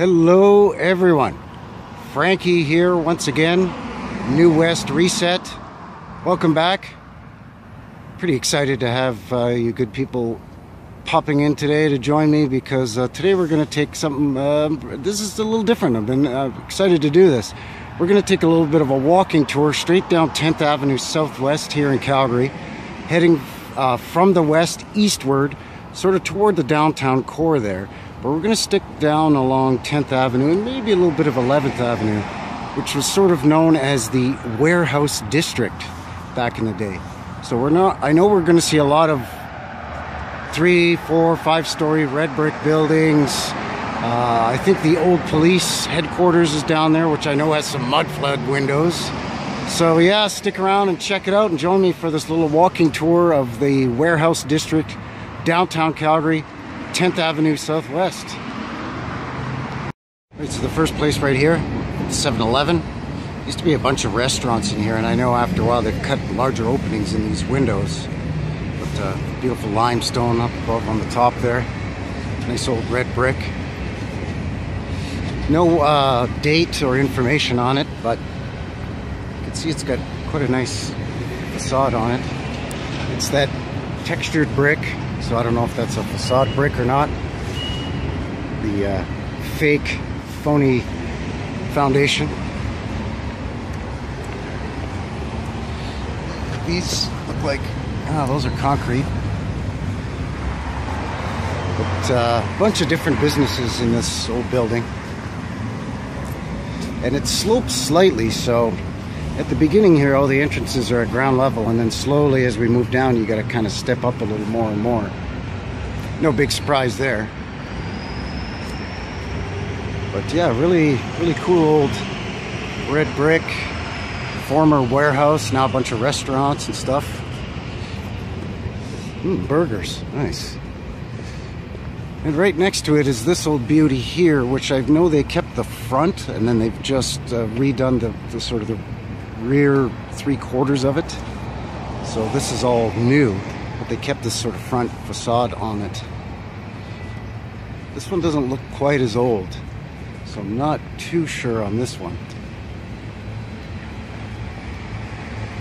Hello everyone, Frankie here once again, New West Reset. Welcome back. Pretty excited to have you good people popping in today to join me, because today we're going to take something, this is a little different. I've been excited to do this. We're going to take a little bit of a walking tour straight down 10th Avenue Southwest here in Calgary, heading from the west eastward, sort of toward the downtown core there. But we're going to stick down along 10th Avenue and maybe a little bit of 11th Avenue, which was sort of known as the warehouse district back in the day. So I know we're going to see a lot of 3, 4, 5-story red brick buildings. I think the old police headquarters is down there, which I know has some Mudflood windows. So yeah, stick around and check it out and join me for this little walking tour of the warehouse district, downtown Calgary, 10th Avenue Southwest. Right, so the first place right here, 7-Eleven. Used to be a bunch of restaurants in here, and I know after a while they've cut larger openings in these windows. But beautiful limestone up above on the top there. Nice old red brick. No date or information on it, but you can see it's got quite a nice facade on it. It's that textured brick. So I don't know if that's a facade brick or not. The fake, phony foundation. These look like, those are concrete. But a bunch of different businesses in this old building. And it slopes slightly, so at the beginning here, all the entrances are at ground level, and then slowly as we move down, you got to kind of step up a little more and more. No big surprise there. But yeah, really cool old red brick, former warehouse, now a bunch of restaurants and stuff. Burgers, nice. And right next to it is this old beauty here, which I know they kept the front, and then they've just redone the sort of the rear 3/4 of it. So this is all new, but they kept this sort of front facade on it. This one doesn't look quite as old, so I'm not too sure on this one.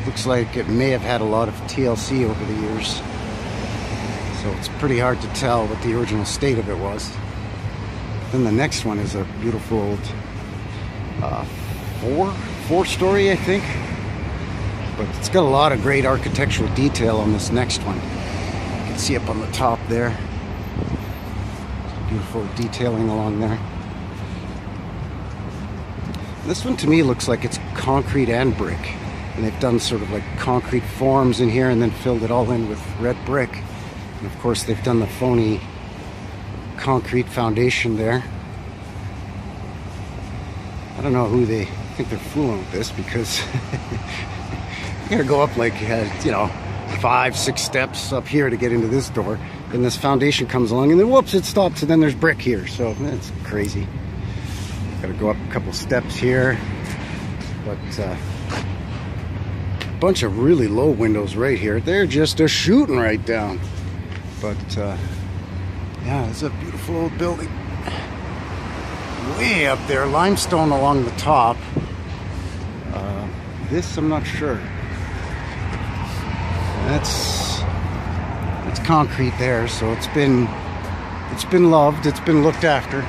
Looks like it may have had a lot of TLC over the years, so it's pretty hard to tell what the original state of it was. Then the next one is a beautiful old 4-story, I think, but it's got a lot of great architectural detail on this next one. You can see up on the top there, beautiful detailing along there. This one to me looks like it's concrete and brick, and they've done sort of like concrete forms in here and then filled it all in with red brick. And of course they've done the phony concrete foundation there. I don't know who they think they're fooling with this, because you gotta go up like 5-6 steps up here to get into this door. Then this foundation comes along, and then whoops, it stops, and then there's brick here. So that's crazy. Gotta go up a couple steps here. But a bunch of really low windows right here. They're just shooting right down. But yeah, it's a beautiful old building. Way up there, limestone along the top. This I'm not sure. That's concrete there, so it's been loved, it's been looked after.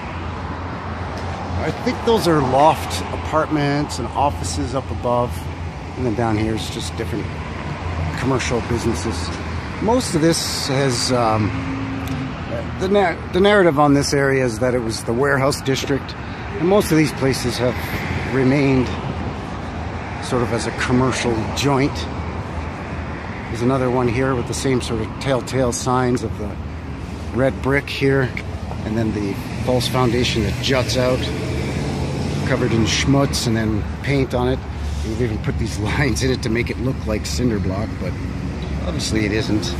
I think those are loft apartments and offices up above, and then down here is just different commercial businesses. Most of this has the narrative on this area is that it was the warehouse district, and most of these places have remained sort of as a commercial joint. There's another one here with the same sort of telltale signs of the red brick here, and then the false foundation that juts out, covered in schmutz and then paint on it. We've even put these lines in it to make it look like cinder block, but obviously it isn't.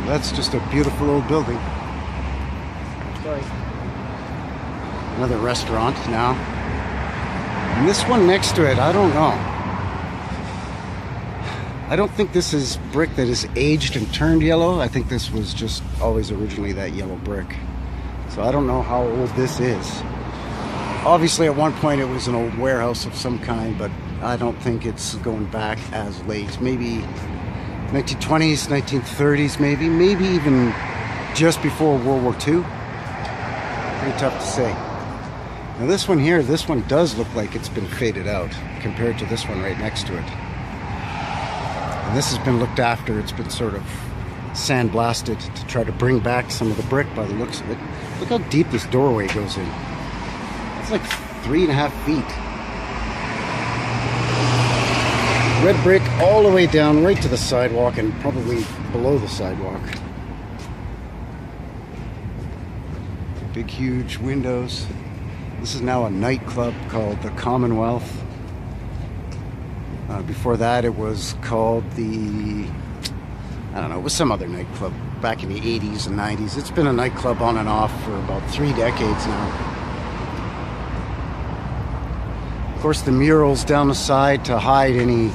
That's just a beautiful old building. Sorry. Another restaurant now. And this one next to it, I don't know. I don't think this is brick that is aged and turned yellow. I think this was just always originally that yellow brick. So I don't know how old this is. Obviously at one point it was an old warehouse of some kind, but I don't think it's going back as late. Maybe 1920s, 1930s maybe even just before World War II. Pretty tough to say. Now this one here, this one does look like it's been faded out compared to this one right next to it. And this has been looked after. It's been sort of sandblasted to try to bring back some of the brick by the looks of it. Look how deep this doorway goes in. It's like 3.5 feet. Red brick all the way down right to the sidewalk and probably below the sidewalk. Big huge windows. This is now a nightclub called the Commonwealth. Before that it was called the, I don't know, it was some other nightclub back in the 80s and 90s. It's been a nightclub on and off for about 3 decades now. Of course the murals down the side to hide any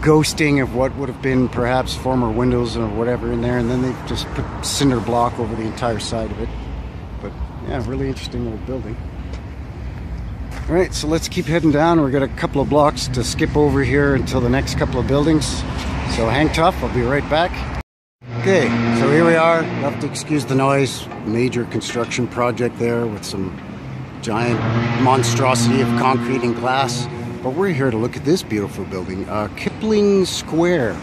ghosting of what would have been perhaps former windows or whatever in there, and then they've just put cinder block over the entire side of it. But yeah, really interesting old building. Alright, so let's keep heading down. We've got a couple of blocks to skip over here until the next couple of buildings. So hang tough, I'll be right back. Okay, so here we are. You'll have to excuse the noise. Major construction project there with some giant monstrosity of concrete and glass. But we're here to look at this beautiful building, Kipling Square.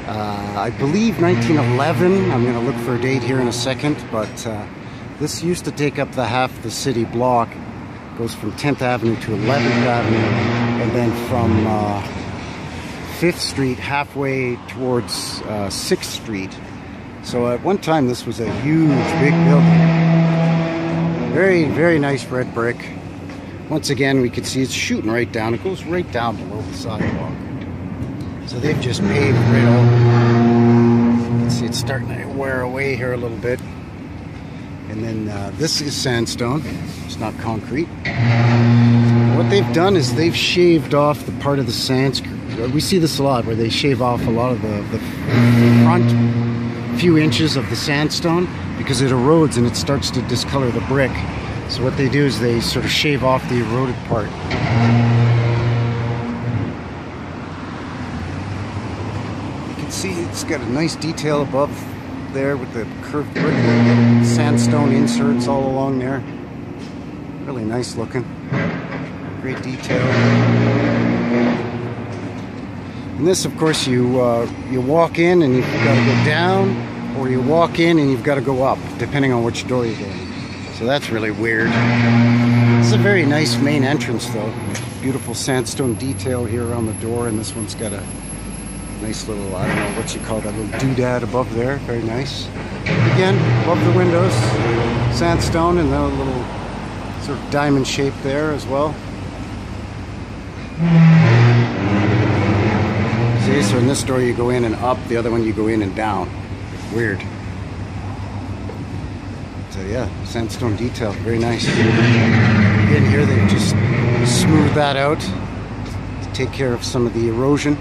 I believe 1911. I'm going to look for a date here in a second, but this used to take up the half the city block. Goes from 10th Avenue to 11th Avenue, and then from 5th Street halfway towards 6th Street. So at one time this was a huge, big building. Very, very nice red brick. Once again, we can see it's shooting right down. It goes right down below the sidewalk. So they've just paved right over. You can see it's starting to wear away here a little bit. And then this is sandstone. It's not concrete. What they've done is they've shaved off the part of the sand. We see this a lot where they shave off a lot of the front few inches of the sandstone because it erodes and it starts to discolor the brick. So what they do is they sort of shave off the eroded part. You can see it's got a nice detail above there with the curved brick, sandstone inserts all along there. Really nice looking. Great detail. And this, of course, you walk in and you've got to go down, or you walk in and you've got to go up, depending on which door you go in. So that's really weird. It's a very nice main entrance, though. Beautiful sandstone detail here around the door, and this one's got a nice little, I don't know what you call that, little doodad above there. Very nice. Again, above the windows, sandstone and a little sort of diamond shape there as well. See, so in this door you go in and up, the other one you go in and down. Weird. So yeah, sandstone detail, very nice. Again, here they've just smoothed that out to take care of some of the erosion.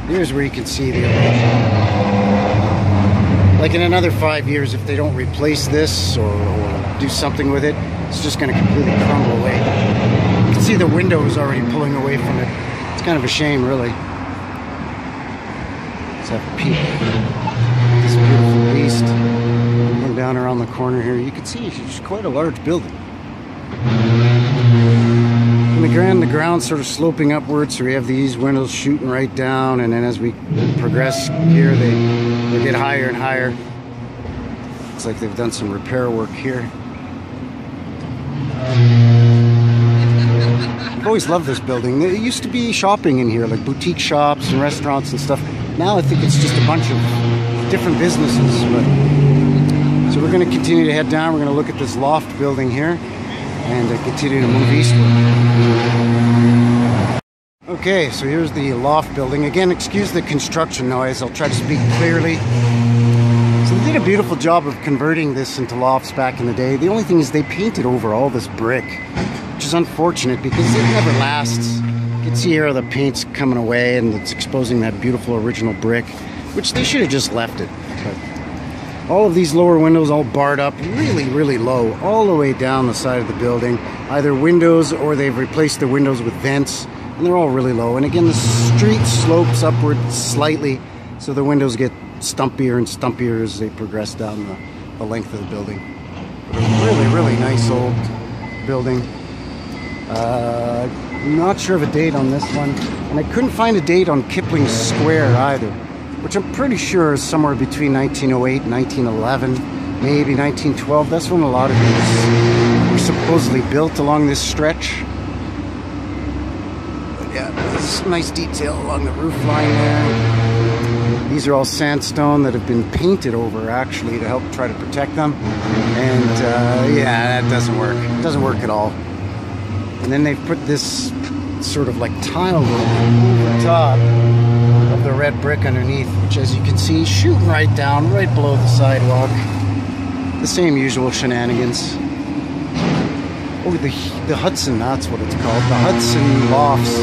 Here's where you can see the erosion. Like in another 5 years, if they don't replace this or do something with it, it's just going to completely crumble away. You can see the windows already pulling away from it. It's kind of a shame, really. Let's have a peek. This beautiful beast. Going down around the corner here, you can see it's quite a large building. And the ground's sort of sloping upwards, so we have these windows shooting right down, and then as we progress here, they get higher and higher. Looks like they've done some repair work here. I've always loved this building. There used to be shopping in here, like boutique shops and restaurants and stuff. Now I think it's just a bunch of different businesses. So we're going to continue to head down. We're going to look at this loft building here and continue to move eastward. Okay, so here's the loft building. Again, excuse the construction noise. I'll try to speak clearly. So they did a beautiful job of converting this into lofts back in the day. The only thing is they painted over all this brick, which is unfortunate because it never lasts. You can see here the paint's coming away and it's exposing that beautiful original brick, which they should have just left it. But all of these lower windows all barred up really, really low, all the way down the side of the building. Either windows or they've replaced the windows with vents, and they're all really low. And again, the street slopes upward slightly, so the windows get stumpier and stumpier as they progress down the length of the building. But a really, really nice old building. Not sure of a date on this one, and I couldn't find a date on Kipling Square either, which I'm pretty sure is somewhere between 1908 and 1911, maybe 1912. That's when a lot of these were supposedly built along this stretch. But yeah, there's a nice detail along the roof line there. These are all sandstone that have been painted over, actually, to help try to protect them. And yeah, that doesn't work. It doesn't work at all. And then they've put this sort of like tile roof over top of the red brick underneath, which, as you can see, shooting right down, right below the sidewalk. The same usual shenanigans. Oh, the Hudson, that's what it's called. The Hudson Lofts.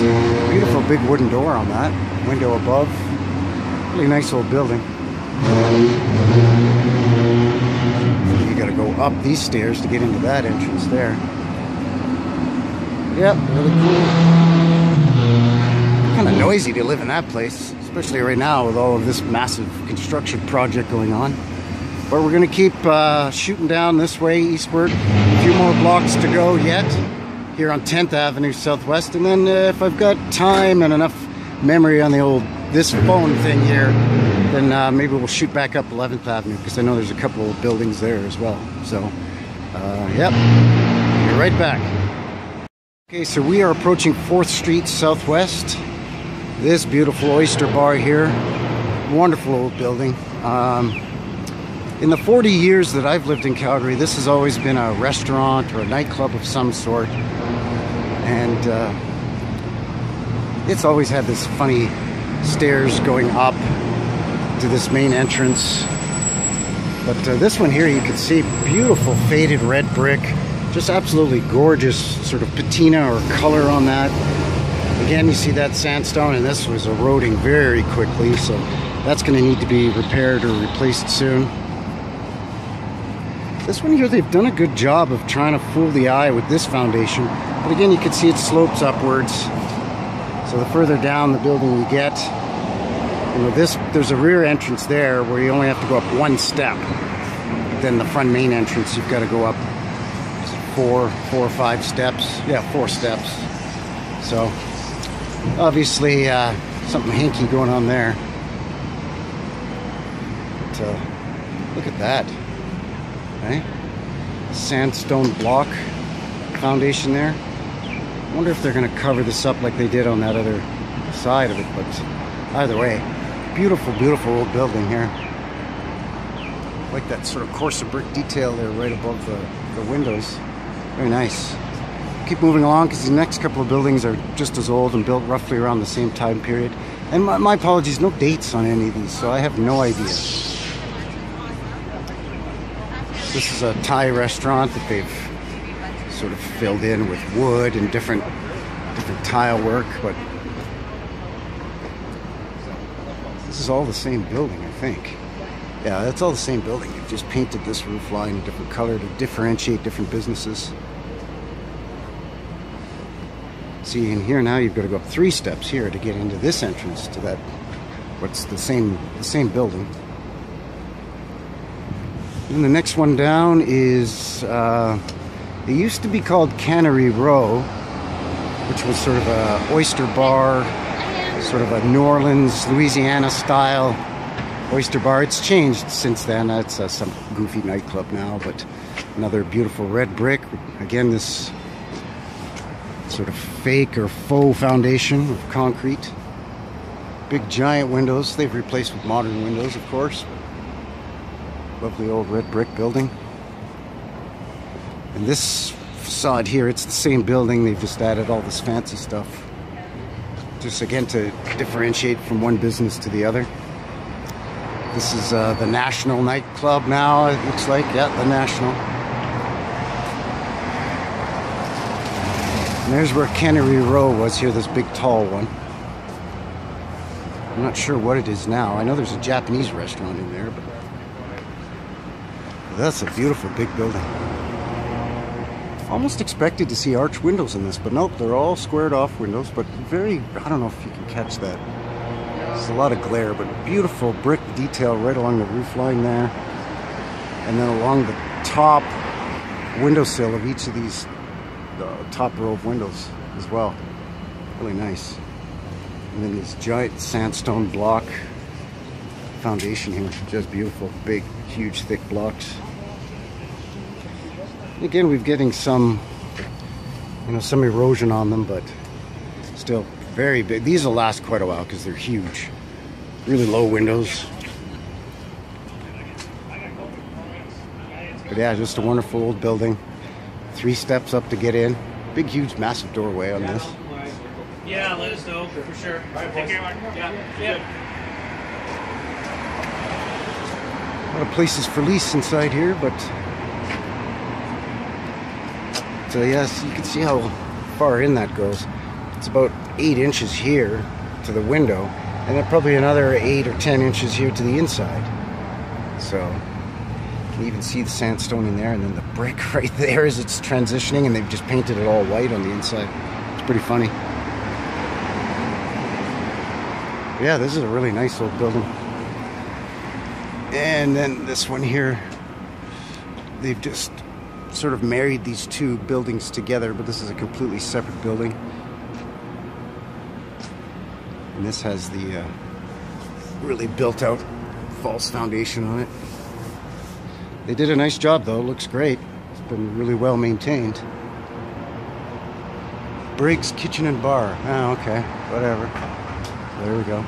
Beautiful big wooden door on that. Window above. Really nice old building. You gotta go up these stairs to get into that entrance there. Yep, really cool. Kind of noisy to live in that place, especially right now with all of this massive construction project going on. But we're gonna keep shooting down this way eastward. A few more blocks to go yet here on 10th Avenue Southwest, and then if I've got time and enough memory on this phone thing here, then maybe we'll shoot back up 11th Avenue, because I know there's a couple of buildings there as well. So, yep, be right back. Okay, so we are approaching 4th Street Southwest. This beautiful oyster bar here, wonderful old building. In the 40 years that I've lived in Calgary, this has always been a restaurant or a nightclub of some sort. And it's always had this funny stairs going up to this main entrance. But this one here, you can see beautiful faded red brick. Just absolutely gorgeous sort of patina or color on that. Again, you see that sandstone, and this was eroding very quickly, so that's going to need to be repaired or replaced soon. This one here, they've done a good job of trying to fool the eye with this foundation. But again, you can see it slopes upwards. So the further down the building you get, you know, there's a rear entrance there where you only have to go up one step. Then the front main entrance, you've got to go up four or five steps. Yeah, 4 steps. So obviously something hanky going on there. But look at that. Okay. Sandstone block foundation there. I wonder if they're going to cover this up like they did on that other side of it. But either way, beautiful, beautiful old building here. I like that sort of coarser brick detail there right above the windows. Very nice. Keep moving along, because the next couple of buildings are just as old and built roughly around the same time period. And my apologies, no dates on any of these, so I have no idea. This is a Thai restaurant that they've sort of filled in with wood and different tile work, but this is all the same building, I think. Yeah, that's all the same building. They've just painted this roof line a different color to differentiate different businesses. See, in here now you've got to go up 3 steps here to get into this entrance to that, what's the same building. And the next one down is, it used to be called Cannery Row, which was sort of a oyster bar, sort of a New Orleans, Louisiana style oyster bar. It's changed since then. It's some goofy nightclub now, but another beautiful red brick. Again, this sort of fake or faux foundation of concrete. Big giant windows. They've replaced with modern windows, of course. Lovely old red brick building. And this facade here, it's the same building. They've just added all this fancy stuff. Just again to differentiate from one business to the other. This is the National nightclub now, it looks like. Yeah, the National. And there's where Cannery Row was here, this big tall one. I'm not sure what it is now. I know there's a Japanese restaurant in there, but that's a beautiful big building. Almost expected to see arch windows in this, but nope, they're all squared off windows, but very, I don't know if you can catch that. There's a lot of glare, but beautiful brick detail right along the roof line there. And then along the top windowsill of each of these top row of windows as well. Really nice. And then this giant sandstone block foundation here, just beautiful. Big, huge, thick blocks. Again, we're getting some, some erosion on them, but still very big. These will last quite a while because they're huge. Really low windows. But yeah, just a wonderful old building. 3 steps up to get in. Big, huge, massive doorway on this. Yeah, let us know for sure. Take care, Mark. Yeah. A lot of places for lease inside here, but so yes, you can see how far in that goes. It's about 8 inches here to the window, and then probably another 8 or 10 inches here to the inside. So you can even see the sandstone in there, and then the brick right there as it's transitioning, and they've just painted it all white on the inside. It's pretty funny. Yeah, this is a really nice old building. And then this one here, they've just sort of married these 2 buildings together, but this is a completely separate building. And this has the really built out false foundation on it. They did a nice job though, looks great. It's been really well maintained. Briggs Kitchen and Bar. Oh, okay, whatever. There we go.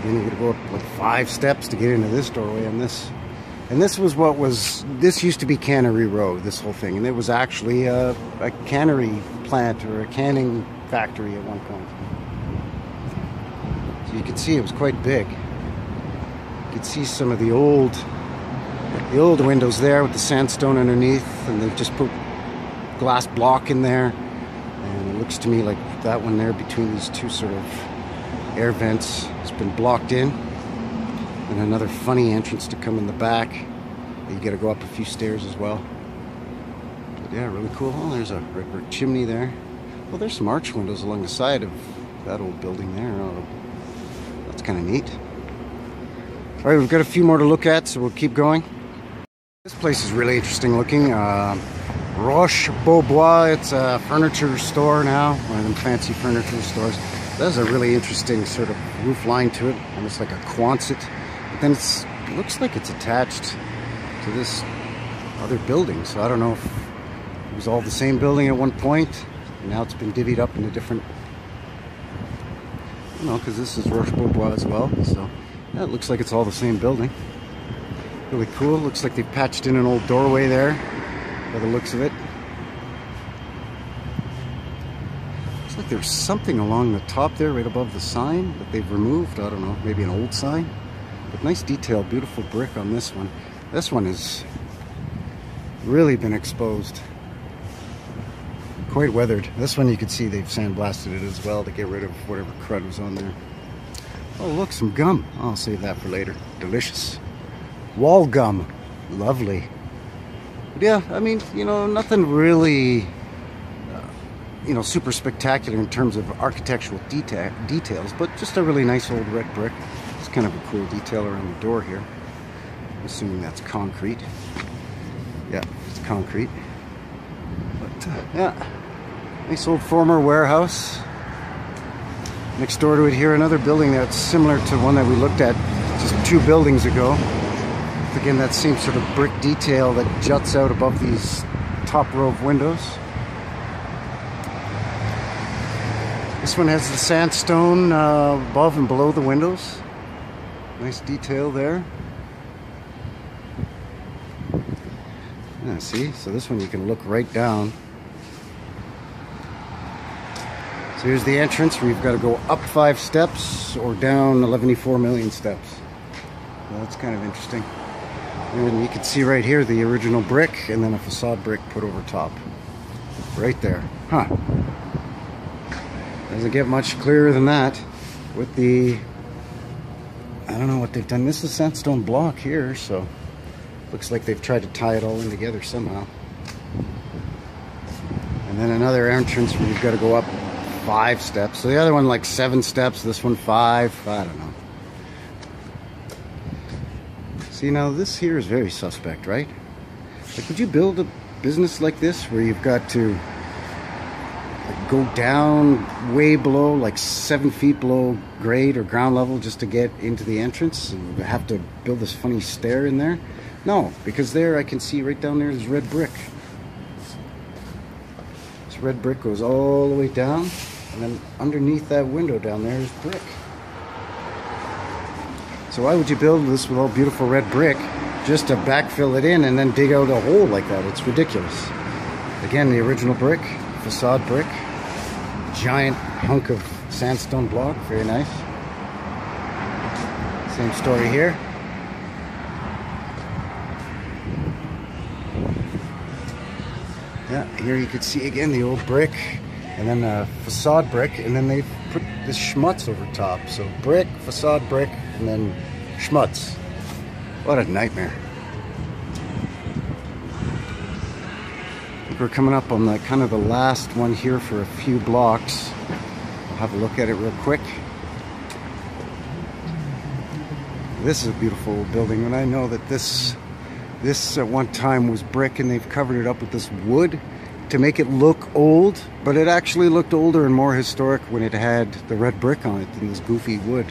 Then you gotta go up like 5 steps to get into this doorway on this. And this was this used to be Cannery Row, this whole thing. And it was actually a cannery plant or a canning factory at one point. So you can see it was quite big. You can see some of the old windows there with the sandstone underneath, and they've just put glass block in there. And it looks to me like that one there between these 2 sort of air vents has been blocked in. And another funny entrance to come in the back. You gotta go up a few stairs as well. But yeah, really cool. Oh, there's a red brick chimney there. Well, there's some arch windows along the side of that old building there. Oh, that's kind of neat. All right, we've got a few more to look at, so we'll keep going. This place is really interesting looking. Roche-Beaubois. It's a furniture store now, one of them fancy furniture stores. There's a really interesting sort of roof line to it, almost like a Quonset. But then it looks like it's attached to this other building. So I don't know if it was all the same building at one point, and now it's been divvied up into different. I don't know, because this is Roche-Beaubois as well. So yeah, it looks like it's all the same building. Really cool. Looks like they patched in an old doorway there, by the looks of it. Looks like there's something along the top there, right above the sign, that they've removed. I don't know, maybe an old sign. But nice detail, beautiful brick on this one. This one has really been exposed. Quite weathered. This one you can see they've sandblasted it as well to get rid of whatever crud was on there. Oh look, some gum. I'll save that for later. Delicious. Wall gum. Lovely. But yeah, I mean, nothing really super spectacular in terms of architectural details, but just a really nice old red brick. It's kind of a cool detail around the door here. I'm assuming that's concrete. Yeah, it's concrete. But yeah, nice old former warehouse. Next door to it here, another building that's similar to one that we looked at just 2 buildings ago. Again, that same sort of brick detail that juts out above these top row of windows. This one has the sandstone above and below the windows. Nice detail there. Yeah, see? So this one you can look right down. So here's the entrance where you've got to go up 5 steps or down 11.4 million steps. So that's kind of interesting. And you can see right here the original brick and then a facade brick put over top. Right there. Huh. Doesn't get much clearer than that with the, I don't know what they've done. This is sandstone block here, so looks like they've tried to tie it all in together somehow. And then another entrance where you've got to go up 5 steps. So the other one like 7 steps, this one 5, I don't know. See, now this here is very suspect, right? Like, would you build a business like this where you've got to like go down way below, like 7 feet below grade or ground level just to get into the entrance and have to build this funny stair in there? No, because there I can see right down there is red brick. This red brick goes all the way down, and then underneath that window down there is brick. So why would you build this with all beautiful red brick just to backfill it in and then dig out a hole like that? It's ridiculous. Again, the original brick, facade brick, giant hunk of sandstone block, very nice. Same story here. Yeah, here you could see again the old brick, and then facade brick, and then they put this schmutz over top. So brick, facade brick, and then schmutz. What a nightmare. I think we're coming up on the kind of the last one here for a few blocks. I'll have a look at it real quick. This is a beautiful building, and I know that this at one time was brick, and they've covered it up with this wood to make it look old, but it actually looked older and more historic when it had the red brick on it than this goofy wood.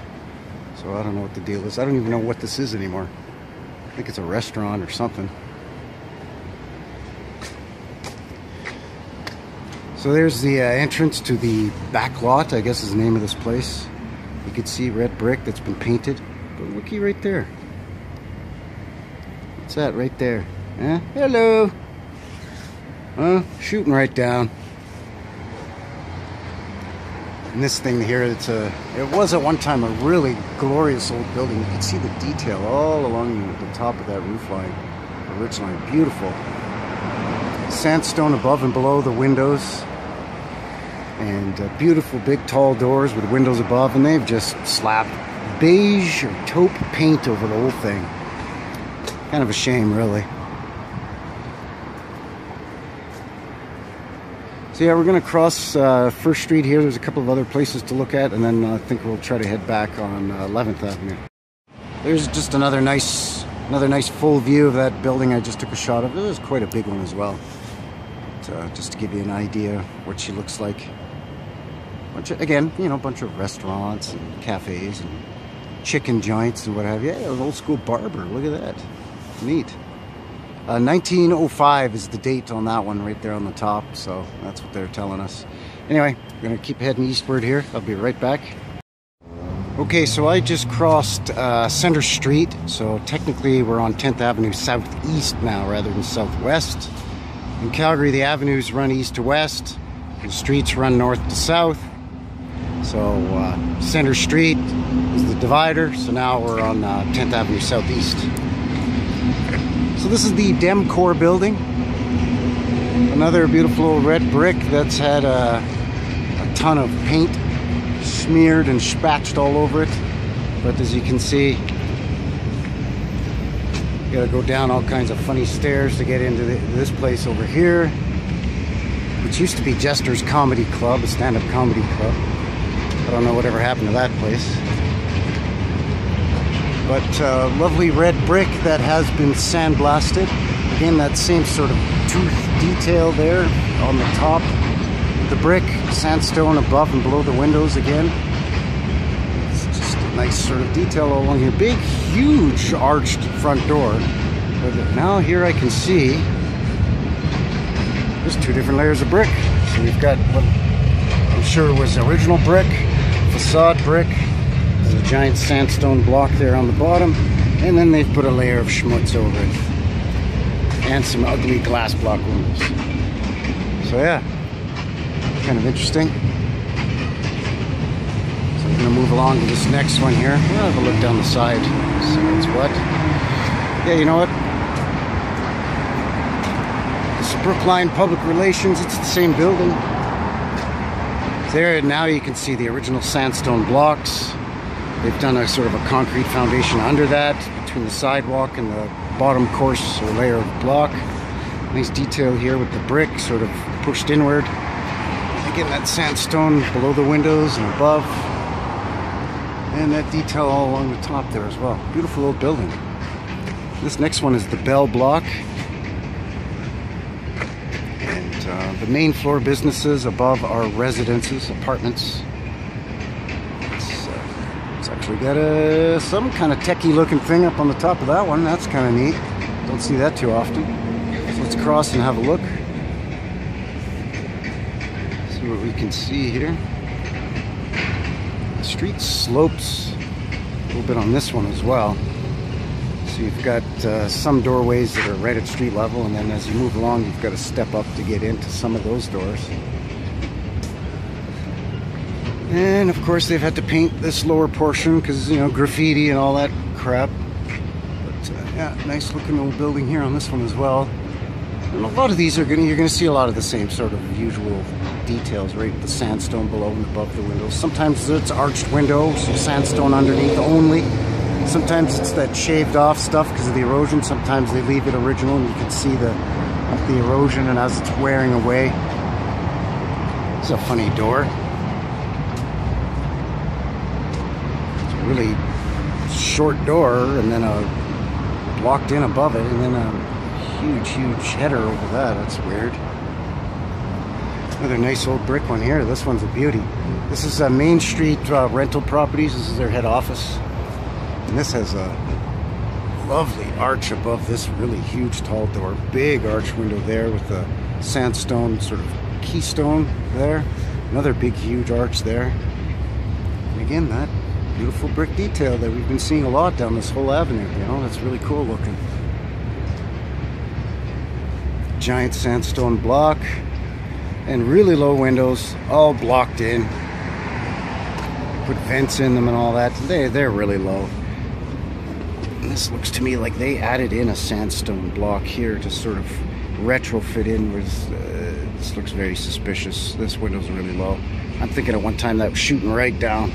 So I don't know what the deal is. I don't even know what this is anymore. I think it's a restaurant or something. So there's the entrance to the back lot, I guess is the name of this place. You can see red brick that's been painted. But looky right there. What's that right there? Eh? Hello! Huh? Shooting right down. And this thing here, it was at one time a really glorious old building. You can see the detail all along the top of that roof line, the ridge line. Beautiful. Sandstone above and below the windows. And beautiful big tall doors with windows above. And they've just slapped beige or taupe paint over the whole thing. Kind of a shame, really. So yeah, we're going to cross First Street here. There's a couple of other places to look at, and then I think we'll try to head back on 11th Avenue. There's just another nice full view of that building I just took a shot of. It was quite a big one as well. But, just to give you an idea what she looks like. Again, you know, a bunch of restaurants and cafes and chicken joints and what have you. Yeah, an old school barber. Look at that. Neat. 1905 is the date on that one right there on the top, so that's what they're telling us. Anyway, I'm going to keep heading eastward here. I'll be right back. Okay, so I just crossed Center Street, so technically we're on 10th Avenue southeast now rather than southwest. In Calgary, the avenues run east to west, the streets run north to south. So Center Street is the divider, so now we're on 10th Avenue southeast. So this is the Demcor building. Another beautiful red brick that's had a ton of paint smeared and spatched all over it. But as you can see, you gotta go down all kinds of funny stairs to get into this place over here, which used to be Jester's Comedy Club, a stand-up comedy club. I don't know whatever happened to that place. But lovely red brick that has been sandblasted. Again, that same sort of tooth detail there on the top. The brick, sandstone above and below the windows again. It's just a nice sort of detail all along here. Big, huge arched front door. But now here I can see there's 2 different layers of brick. So we've got what I'm sure was original brick, facade brick. There's a giant sandstone block there on the bottom, and then they've put a layer of schmutz over it, and some ugly glass block windows. So yeah, kind of interesting. So I'm gonna move along to this next one here. We'll have a look down the side, see what's what. Yeah, you know what? This is Brookline Public Relations. It's the same building. There, now you can see the original sandstone blocks. They've done a sort of a concrete foundation under that, between the sidewalk and the bottom course or layer of block. Nice detail here with the brick sort of pushed inward. Again, that sandstone below the windows and above. And that detail all along the top there as well. Beautiful old building. This next one is the Bell Block. The main floor businesses above are residences, apartments. It's actually got some kind of techie looking thing up on the top of that one. That's kind of neat. Don't see that too often. So let's cross and have a look. See what we can see here. The street slopes a little bit on this one as well. So you've got some doorways that are right at street level, and then as you move along, you've got to step up to get into some of those doors. And of course, they've had to paint this lower portion because, you know, graffiti and all that crap. But yeah, nice looking old building here on this one as well. And a lot of these are you're gonna see a lot of the same sort of usual details, right? The sandstone below and above the windows. Sometimes it's arched windows, so sandstone underneath only. Sometimes it's that shaved off stuff because of the erosion. Sometimes they leave it original and you can see the erosion, and as it's wearing away. It's a funny door. It's a really short door, and then a blocked in above it, and then a huge header over that. That's weird. Another nice old brick one here. This one's a beauty. This is Main Street Rental Properties. This is their head office. And this has a lovely arch above this really huge tall door. Big arch window there with a sandstone sort of keystone there. Another big huge arch there. And again, that beautiful brick detail that we've been seeing a lot down this whole avenue. You know, that's really cool looking. Giant sandstone block and really low windows, all blocked in. Put vents in them and all that. They're really low. This looks to me like they added in a sandstone block here to sort of retrofit in with, this looks very suspicious. This window's really low. I'm thinking at one time that was shooting right down.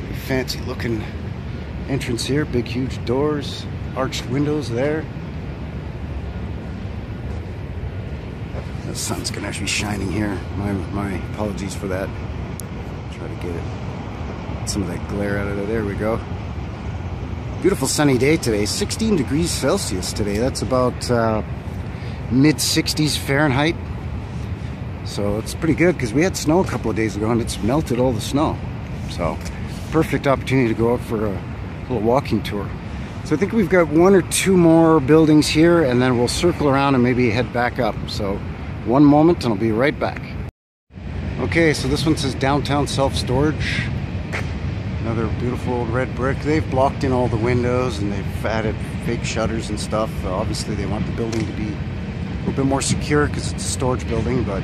Pretty fancy looking entrance here. Big huge doors, arched windows there. The sun's gonna actually be shining here. My apologies for that. Try to get some of that glare out of it. There we go. Beautiful sunny day today. 16 degrees Celsius today. That's about mid 60s Fahrenheit. So it's pretty good because we had snow a couple of days ago and it's melted all the snow. So perfect opportunity to go out for a little walking tour. So I think we've got one or two more buildings here, and then we'll circle around and maybe head back up. So one moment and I'll be right back. Okay, so this one says downtown self-storage. Another beautiful old red brick. They've blocked in all the windows and they've added fake shutters and stuff. Obviously they want the building to be a little bit more secure because it's a storage building, but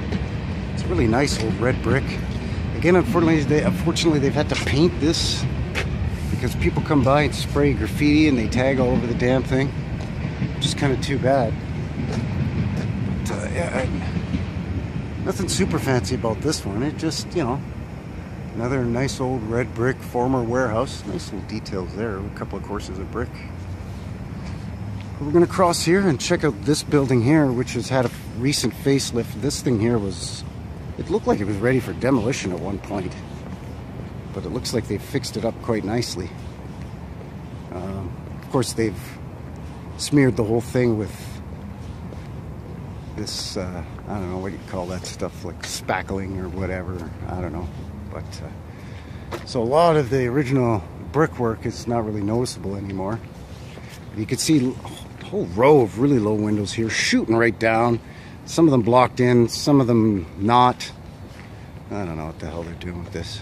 it's a really nice old red brick. Again, unfortunately they've had to paint this because people come by and spray graffiti and they tag all over the damn thing, which is kind of too bad. But yeah, nothing super fancy about this one. It just, you know, another nice old red brick former warehouse. Nice little details there. A couple of courses of brick. We're going to cross here and check out this building here, which has had a recent facelift. This thing here it looked like it was ready for demolition at one point, but it looks like they've fixed it up quite nicely. Of course, they've smeared the whole thing with this, I don't know what you call that stuff, like spackling or whatever, I don't know. But so a lot of the original brickwork is not really noticeable anymore. You can see a whole row of really low windows here shooting right down. Some of them blocked in, some of them not. I don't know what the hell they're doing with this.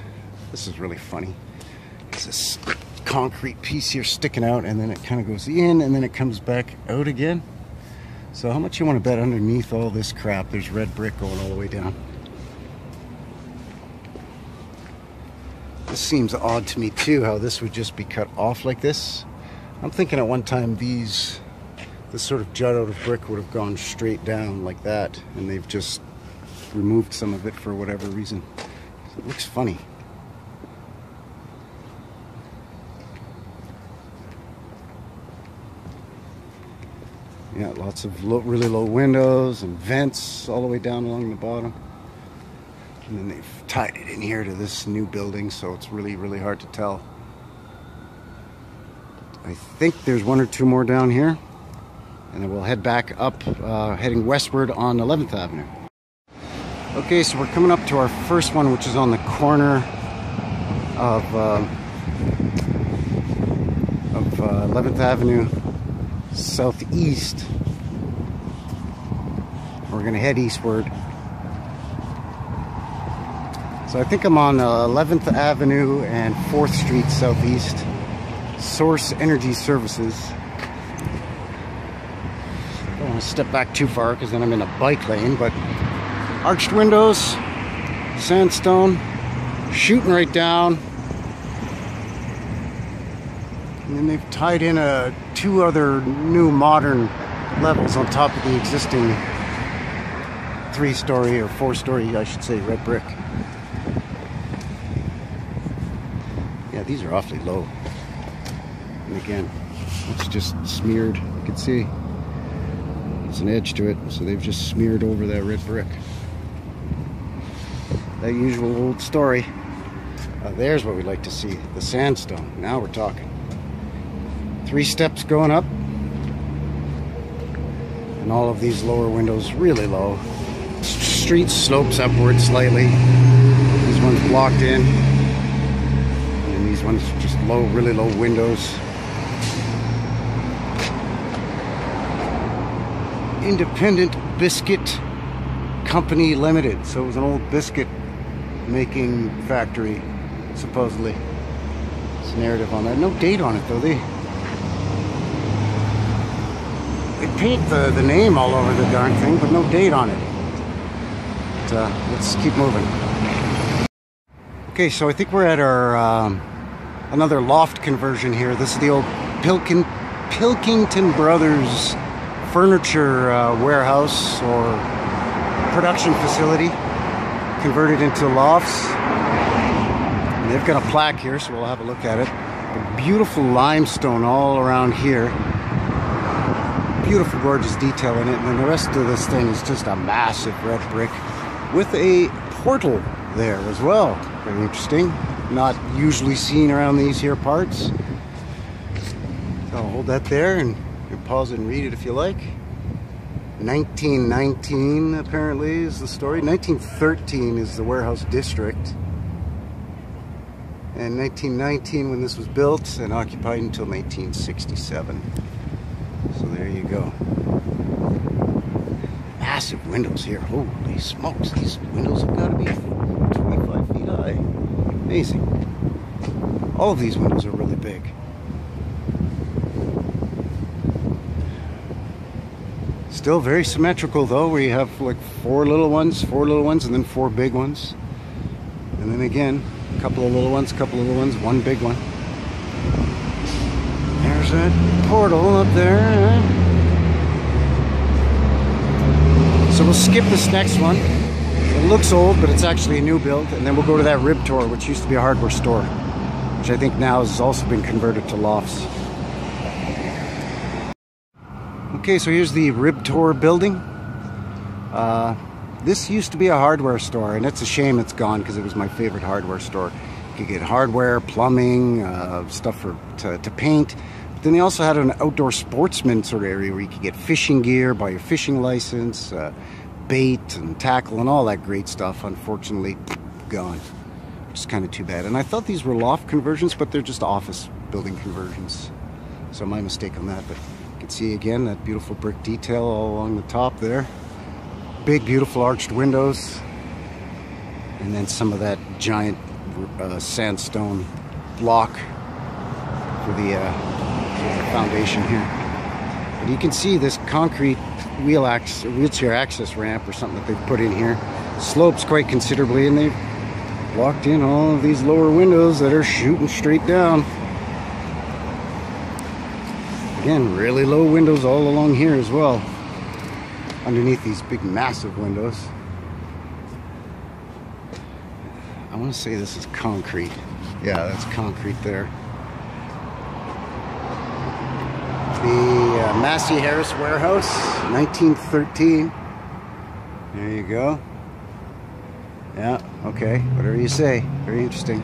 This is really funny. It's this concrete piece here sticking out, and then it kind of goes in and then it comes back out again. So how much you want to bet underneath all this crap there's red brick going all the way down? This seems odd to me too, how this would just be cut off like this. I'm thinking at one time these This sort of jut out of brick would have gone straight down like that, and they've just removed some of it for whatever reason. It looks funny. Yeah, lots of really low windows and vents all the way down along the bottom. And then they've tied it in here to this new building, so it's really, really hard to tell. I think there's one or two more down here. And then we'll head back up, heading westward on 11th Avenue. Okay, so we're coming up to our first one, which is on the corner of 11th Avenue southeast. We're gonna head eastward. So I think I'm on 11th Avenue and 4th Street southeast. Source Energy Services. Don't want to step back too far because then I'm in a bike lane, but arched windows, sandstone, shooting right down. And then they've tied in two other new modern levels on top of the existing 3-story or 4-story, I should say, red brick. Yeah, these are awfully low. And again, it's just smeared. You can see there's an edge to it, so they've just smeared over that red brick. That usual old story. There's what we like to see, the sandstone. Now we're talking. 3 steps going up, and all of these lower windows really low. Street slopes upward slightly. These ones blocked in, and then these ones just low, really low windows. Independent Biscuit Company Limited. So it was an old biscuit making factory, supposedly. It's a narrative on that. No date on it though. They paint the name all over the darn thing, but no date on it. But, let's keep moving. Okay, so I think we're at our another loft conversion here. This is the old Pilkington Brothers furniture warehouse or production facility, converted into lofts. And they've got a plaque here, so we'll have a look at it. A beautiful limestone all around here. Beautiful, gorgeous detail in it. And then the rest of this thing is just a massive red brick with a portal there as well. Very interesting. Not usually seen around these here parts. So I'll hold that there, and you can pause it and read it if you like. 1919 apparently is the story. 1913 is the warehouse district. And 1919 when this was built, and occupied until 1967. So there you go. Massive windows here. Holy smokes, these windows have got to be 25 feet high. Amazing. All of these windows are really big. Still very symmetrical though, where you have like 4 little ones, and then 4 big ones. And then again, a couple of little ones, 1 big one. There's that portal up there. So we'll skip this next one. It looks old, but it's actually a new build. And then we'll go to that rib tour, which used to be a hardware store, which I think now has also been converted to lofts. Okay, so here's the Rib Tour building. This used to be a hardware store, and it's a shame it's gone because it was my favorite hardware store. You could get hardware, plumbing, stuff to paint. But then they also had an outdoor sportsman sort of area where you could get fishing gear, buy your fishing license, bait and tackle and all that great stuff. Unfortunately, gone, which is kind of too bad. And I thought these were loft conversions, but they're just office building conversions. So my mistake on that, but you can see again that beautiful brick detail all along the top there. Big, beautiful arched windows. And then some of that giant sandstone block for the foundation here. But you can see this concrete wheelchair access ramp or something that they've put in here. Slopes quite considerably, and they've blocked in all of these lower windows that are shooting straight down. Again, really low windows all along here as well. Underneath these big massive windows. I want to say this is concrete. Yeah, that's concrete there. The Massey Harris Warehouse, 1913. There you go. Yeah, okay, whatever you say. Very interesting.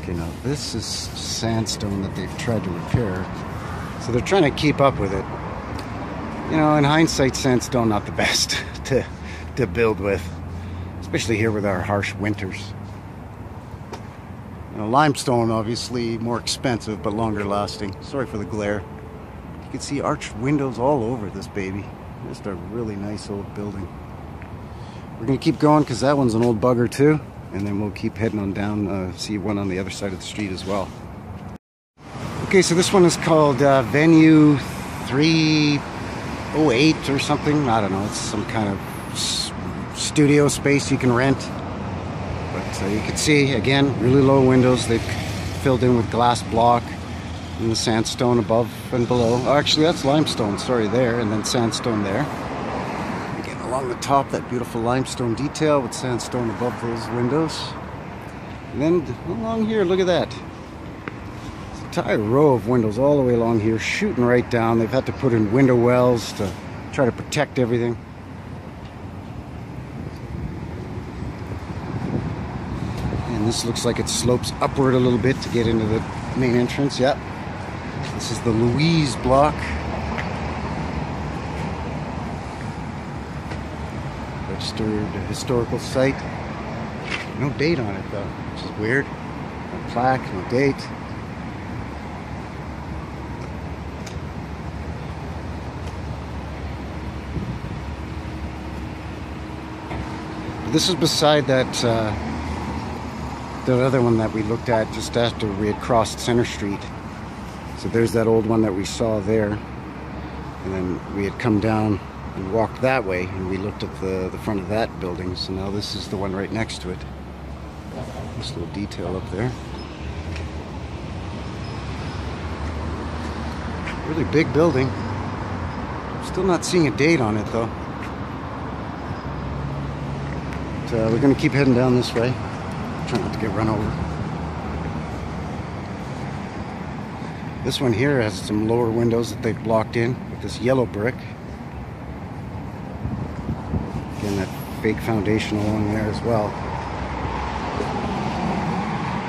Okay, now this is sandstone that they've tried to repair. So they're trying to keep up with it. You know, in hindsight, sandstone not the best to build with. Especially here with our harsh winters. You know, limestone, obviously more expensive, but longer lasting. Sorry for the glare. You can see arched windows all over this baby. Just a really nice old building. We're going to keep going because that one's an old bugger too. And then we'll keep heading on down, see one on the other side of the street as well. Okay, so this one is called Venue 308 or something. I don't know, it's some kind of studio space you can rent. But you can see, again, really low windows. They've filled in with glass block and the sandstone above and below. Oh, actually, that's limestone, sorry, there, and then sandstone there. Again, along the top, that beautiful limestone detail with sandstone above those windows. And then along here, look at that. It's an entire row of windows all the way along here, shooting right down. They've had to put in window wells to try to protect everything. And this looks like it slopes upward a little bit to get into the main entrance. Yep. This is the Louise block. Registered historical site. No date on it though, which is weird. No plaque, no date. This is beside that the other one that we looked at just after we had crossed Center Street. So there's that old one that we saw there. And then we had come down and walked that way and we looked at the front of that building. So now this is the one right next to it. This little detail up there. Really big building. Still not seeing a date on it though. But, we're going to keep heading down this way. Try not to get run over. This one here has some lower windows that they've blocked in with this yellow brick. Again, that fake foundation along there as well.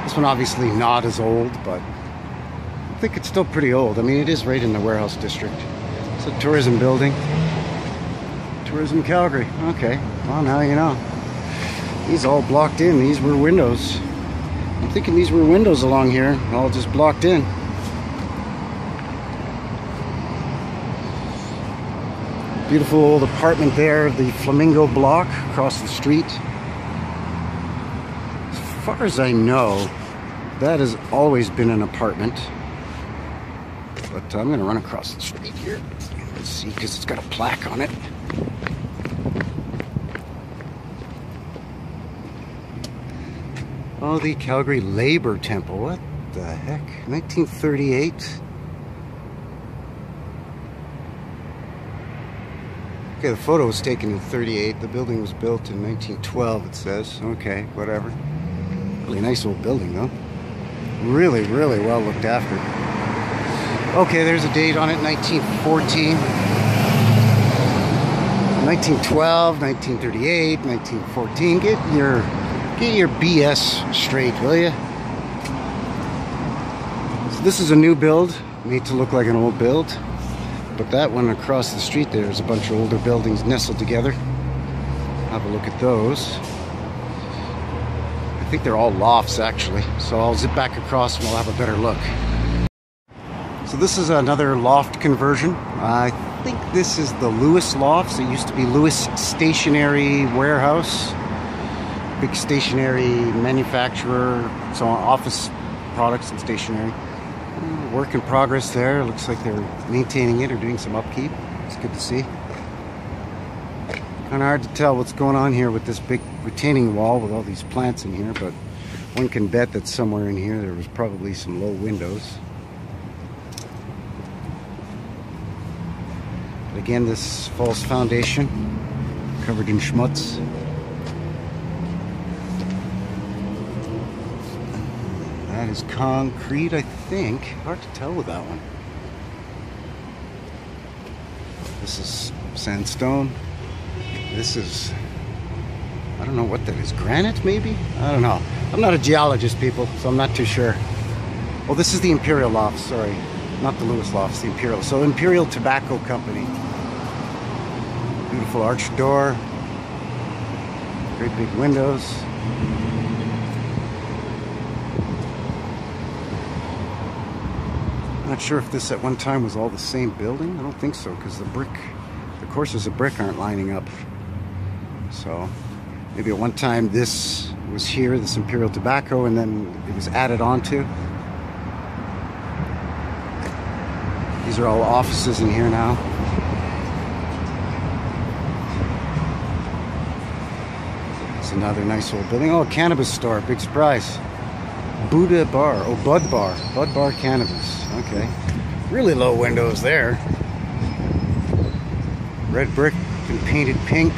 This one obviously not as old, but I think it's still pretty old. I mean, it is right in the warehouse district. It's a tourism building. Tourism Calgary. Okay, well now you know. These all blocked in. These were windows. I'm thinking these were windows along here, all just blocked in. Beautiful old apartment there, the Flamingo block across the street. As far as I know, that has always been an apartment. But I'm going to run across the street here. Let's see, because it's got a plaque on it. Oh, the Calgary Labor Temple. What the heck? 1938. Okay, the photo was taken in 38. The building was built in 1912, it says. Okay, whatever. Really nice old building, though. Really, really well looked after. Okay, there's a date on it, 1914. 1912, 1938, 1914. Get your BS straight, will you? So this is a new build, made to look like an old build. But that one across the street there is a bunch of older buildings nestled together. Have a look at those. I think they're all lofts actually. So I'll zip back across and we'll have a better look. So this is another loft conversion. I think this is the Lewis Lofts. It used to be Lewis Stationery Warehouse. Big stationery manufacturer, so office products and stationery. Work in progress there. Looks like they're maintaining it or doing some upkeep. It's good to see. Kind of hard to tell what's going on here with this big retaining wall with all these plants in here, but one can bet that somewhere in here there was probably some low windows. Again, this false foundation covered in schmutz. That is concrete, I think. Hard to tell with that one. This is sandstone. This is, I don't know what that is. Granite, maybe? I don't know. I'm not a geologist, people, so I'm not too sure. Oh, this is the Imperial Lofts, sorry. Not the Lewis Lofts, the Imperial. So Imperial Tobacco Company. Beautiful arched door. Great big windows. Not sure if this at one time was all the same building. I don't think so, because the courses of brick aren't lining up. So maybe at one time this was here, this Imperial Tobacco, and then it was added onto. These are all offices in here now. It's another nice old building. Oh, a cannabis store, big surprise. Buddha Bar, oh, Bud Bar. Bud Bar Cannabis, okay. Really low windows there. Red brick and painted pink.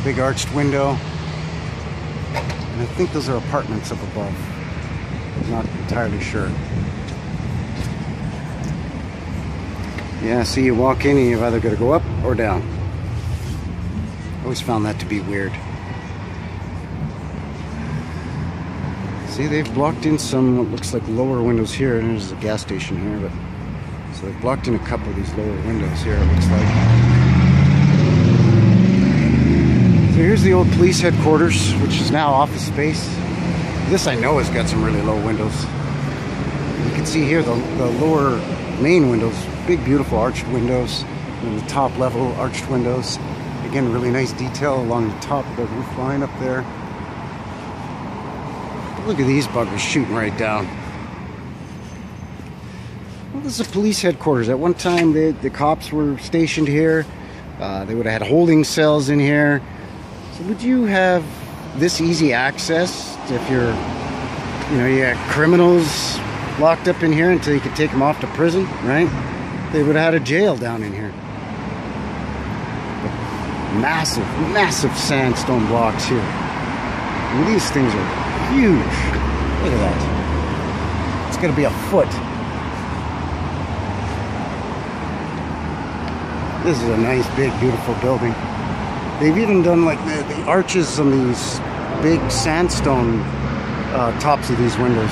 Big arched window. And I think those are apartments up above. I'm not entirely sure. Yeah, see, you walk in and you've either got to go up or down. I always found that to be weird. See, they've blocked in some what looks like lower windows here, and there's a gas station here, but so they've blocked in a couple of these lower windows here, it looks like. So here's the old police headquarters, which is now office space. This I know has got some really low windows. You can see here the lower main windows, big beautiful arched windows, and the top level arched windows. Again, really nice detail along the top of the roof line up there. Look at these buggers shooting right down. Well, this is a police headquarters. At one time, the cops were stationed here. They would have had holding cells in here. So would you have this easy access if you're, you got criminals locked up in here until you could take them off to prison, right? They would have had a jail down in here. But massive, massive sandstone blocks here. And these things are huge. Look at that. It's going to be a foot. This is a nice, big, beautiful building. They've even done like the arches on these big sandstone tops of these windows.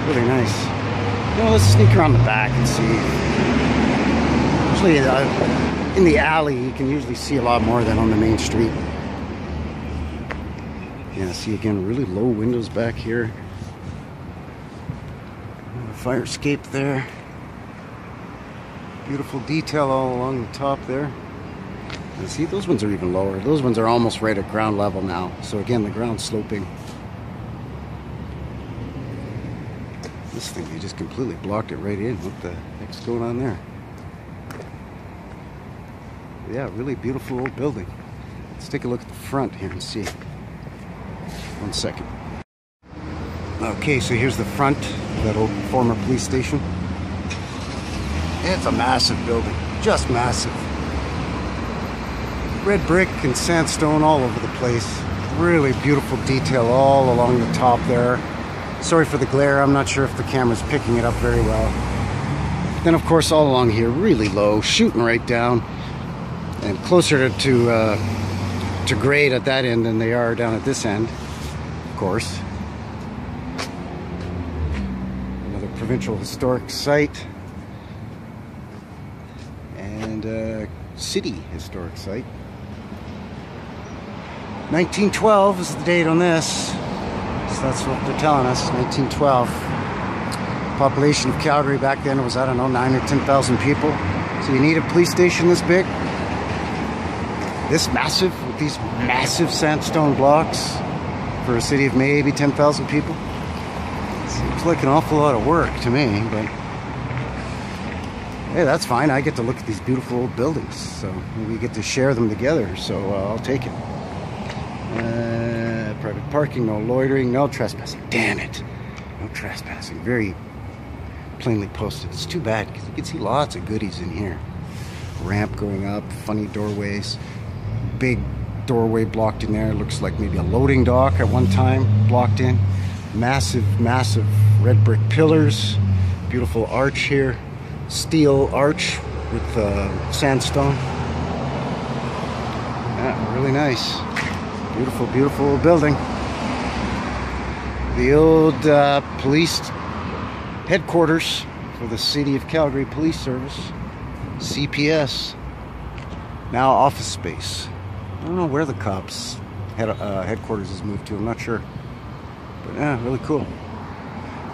Really nice. Let's sneak around the back and see. Usually in the alley, you can usually see a lot more than on the main street. Yeah, see again, really low windows back here. Fire escape there. Beautiful detail all along the top there. And see, those ones are even lower. Those ones are almost right at ground level now. So again, the ground's sloping. This thing, they just completely blocked it right in. What the heck's going on there? Yeah, really beautiful old building. Let's take a look at the front here and see. One second. Okay, so here's the front of that old former police station. It's a massive building, just massive. Red brick and sandstone all over the place. Really beautiful detail all along the top there. Sorry for the glare, I'm not sure if the camera's picking it up very well. Then of course all along here, really low, shooting right down. And closer to grade at that end than they are down at this end. Of course. Another provincial historic site and a city historic site. 1912 is the date on this, so that's what they're telling us. 1912. Population of Calgary back then was, I don't know, 9,000 or 10,000 people. So you need a police station this big, this massive, with these massive sandstone blocks. For a city of maybe 10,000 people. Seems like an awful lot of work to me, but hey, that's fine. I get to look at these beautiful old buildings, so we get to share them together, so I'll take it. Private parking, no loitering, no trespassing. Damn it. No trespassing. Very plainly posted. It's too bad because you can see lots of goodies in here. Ramp going up, funny doorways, big doorway blocked in there. Looks like maybe a loading dock at one time blocked in. Massive red brick pillars. Beautiful arch here. Steel arch with sandstone. Yeah, really nice. Beautiful building. The old police headquarters for the City of Calgary Police Service, CPS. Now office space. I don't know where the cops headquarters is moved to. I'm not sure. But yeah, really cool.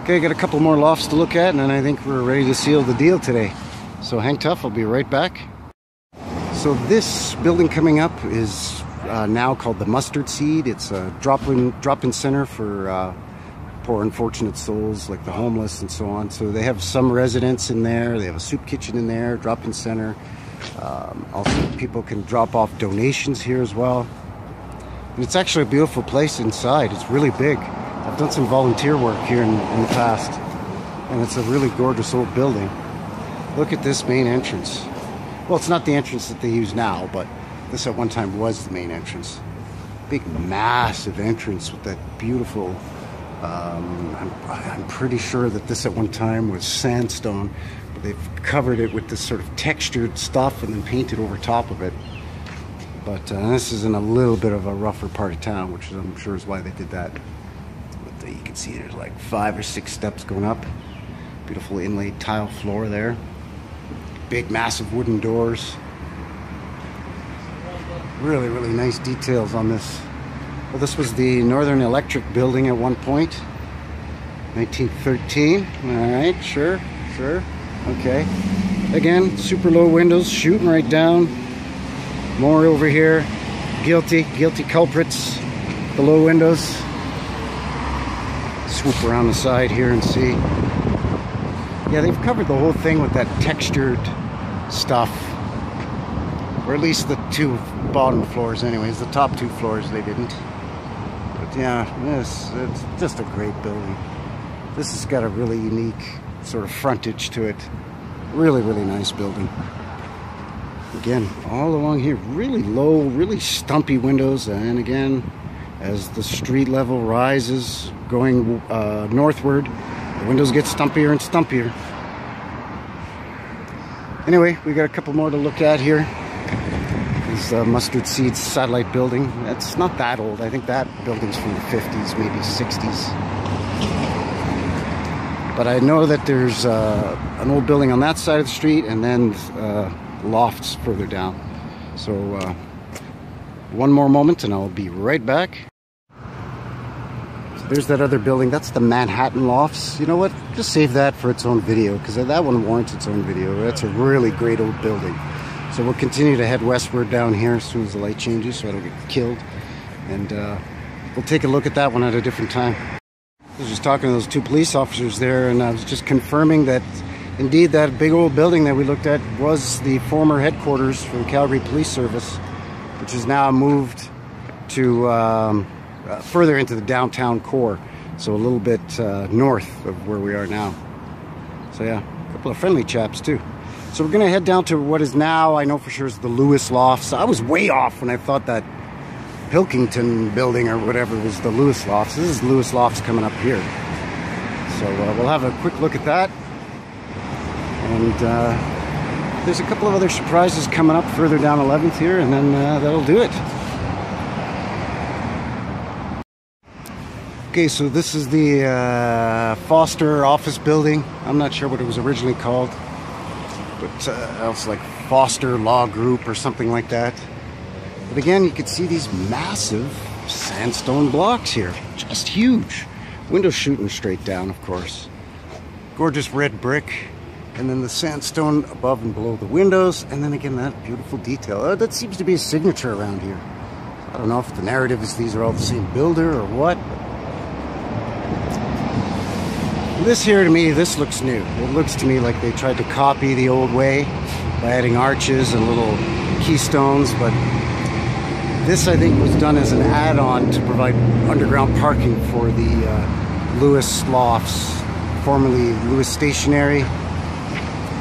Okay, got a couple more lofts to look at, and then I think we're ready to seal the deal today. So hang tough, I'll be right back. So this building coming up is now called the Mustard Seed. It's a drop-in center for poor unfortunate souls like the homeless and so on. So they have some residents in there. They have a soup kitchen in there, drop-in center. Also people can drop off donations here as well. And it's actually a beautiful place inside. It's really big. I've done some volunteer work here in the past, and it's a really gorgeous old building. Look at this main entrance. Well, it's not the entrance that they use now, but this at one time was the main entrance. Big, massive entrance with that beautiful, I'm pretty sure that this at one time was sandstone, but they've covered it with this sort of textured stuff and then painted over top of it. But this is in a little bit of a rougher part of town, which I'm sure is why they did that. But you can see there's like 5 or 6 steps going up. Beautiful inlaid tile floor there. Big, massive wooden doors. Really nice details on this. Well, this was the Northern Electric building at one point. 1913. Alright, sure. Okay. Again, super low windows, shooting right down. More over here. Guilty culprits. The low windows. Swoop around the side here and see. Yeah, they've covered the whole thing with that textured stuff. Or at least the 2 bottom floors anyways. The top 2 floors they didn't. But yeah, it's just a great building. This has got a really unique sort of frontage to it. Really nice building. Again, all along here, really low, really stumpy windows. And again, as the street level rises, going northward, the windows get stumpier and stumpier. Anyway, we got a couple more to look at here. This Mustard Seed satellite building. It's not that old. I think that building's from the 50s, maybe 60s. But I know that there's an old building on that side of the street, and then Lofts further down. So one more moment and I'll be right back. So there's that other building. That's the Manhattan Lofts. You know what? Just save that for its own video, because that one warrants its own video. That's a really great old building. So we'll continue to head westward down here as soon as the light changes so I don't get killed. And we'll take a look at that one at a different time. I was just talking to those 2 police officers there, and I was just confirming that indeed that big old building that we looked at was the former headquarters for the Calgary Police Service, which is now moved to further into the downtown core, so a little bit north of where we are now. So yeah, a couple of friendly chaps too. So we're gonna head down to what is now, I know for sure, is the Lewis Lofts. I was way off when I thought that Pilkington building or whatever was the Lewis Lofts. This is Lewis Lofts coming up here. So we'll have a quick look at that. And there's a couple of other surprises coming up further down 11th here, and then that'll do it. Okay, so this is the Foster office building. I'm not sure what it was originally called, but else like Foster Law Group or something like that. But again, you can see these massive sandstone blocks here, just huge. Windows shooting straight down, of course. Gorgeous red brick, and then the sandstone above and below the windows, and then again that beautiful detail. That seems to be a signature around here. I don't know if the narrative is these are all the same builder or what. This here, to me, this looks new. It looks to me like they tried to copy the old way by adding arches and little keystones, but this, I think, was done as an add-on to provide underground parking for the Lewis Lofts formerly Lewis Stationery.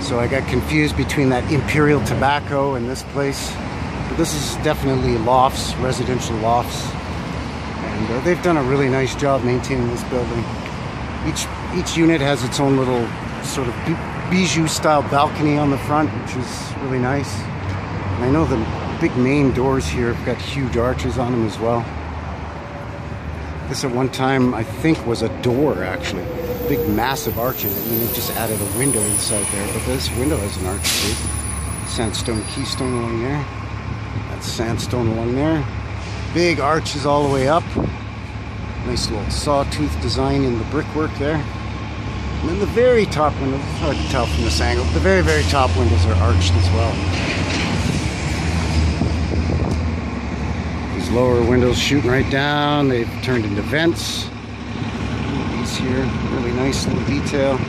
So I got confused between that Imperial Tobacco and this place. But this is definitely Lofts, residential lofts. And they've done a really nice job maintaining this building. Each unit has its own little sort of bijou style balcony on the front, which is really nice. And I know the big main doors here have got huge arches on them as well. This at one time I think was a door, actually. Big massive arch in it, and then they just added a window inside there. But this window has an arch too. Sandstone keystone along there. That's sandstone along there. Big arches all the way up. Nice little sawtooth design in the brickwork there. And then the very top windows, it's hard to tell from this angle, but the very, very top windows are arched as well. These lower windows shooting right down, they've turned into vents. These here, really nice little detail.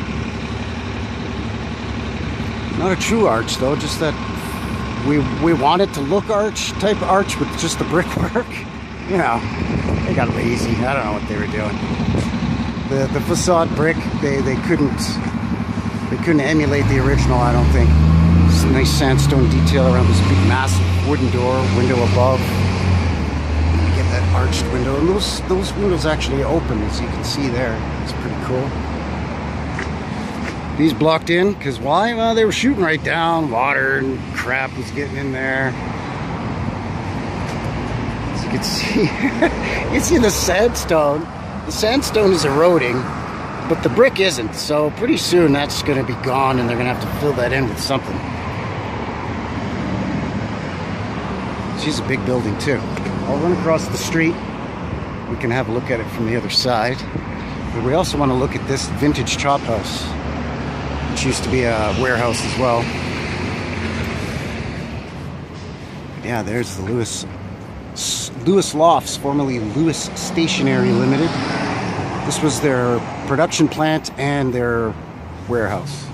Not a true arch though, just that we want it to look type arch with just the brickwork. You know, they got lazy. I don't know what they were doing. The facade brick, they couldn't emulate the original, I don't think. It's a nice sandstone detail around this big massive wooden door, window above. And you get that arched window, and those windows actually open, as you can see there. It's pretty cool. These blocked in, because why? Well, they were shooting right down. Water and crap was getting in there. As you can see, you see the sandstone. The sandstone is eroding, but the brick isn't. So pretty soon that's going to be gone, and they're going to have to fill that in with something. She's a big building too. I'll run across the street. We can have a look at it from the other side. But we also want to look at this vintage chop house, which used to be a warehouse as well. Yeah, there's the Lewis Lofts, formerly Lewis Stationery Limited. This was their production plant and their warehouse.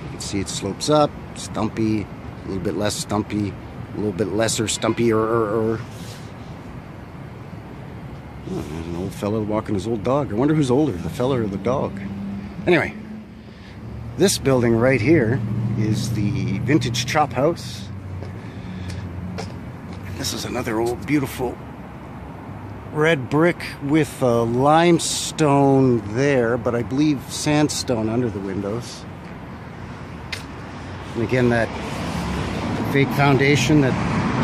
You can see it slopes up, stumpy, a little bit less stumpy, a little bit lesser stumpy. Oh, there's an old fella walking his old dog. I wonder who's older, the fella or the dog. Anyway, this building right here is the vintage chop house. This is another old beautiful red brick with limestone there, but I believe sandstone under the windows. And again, that fake foundation that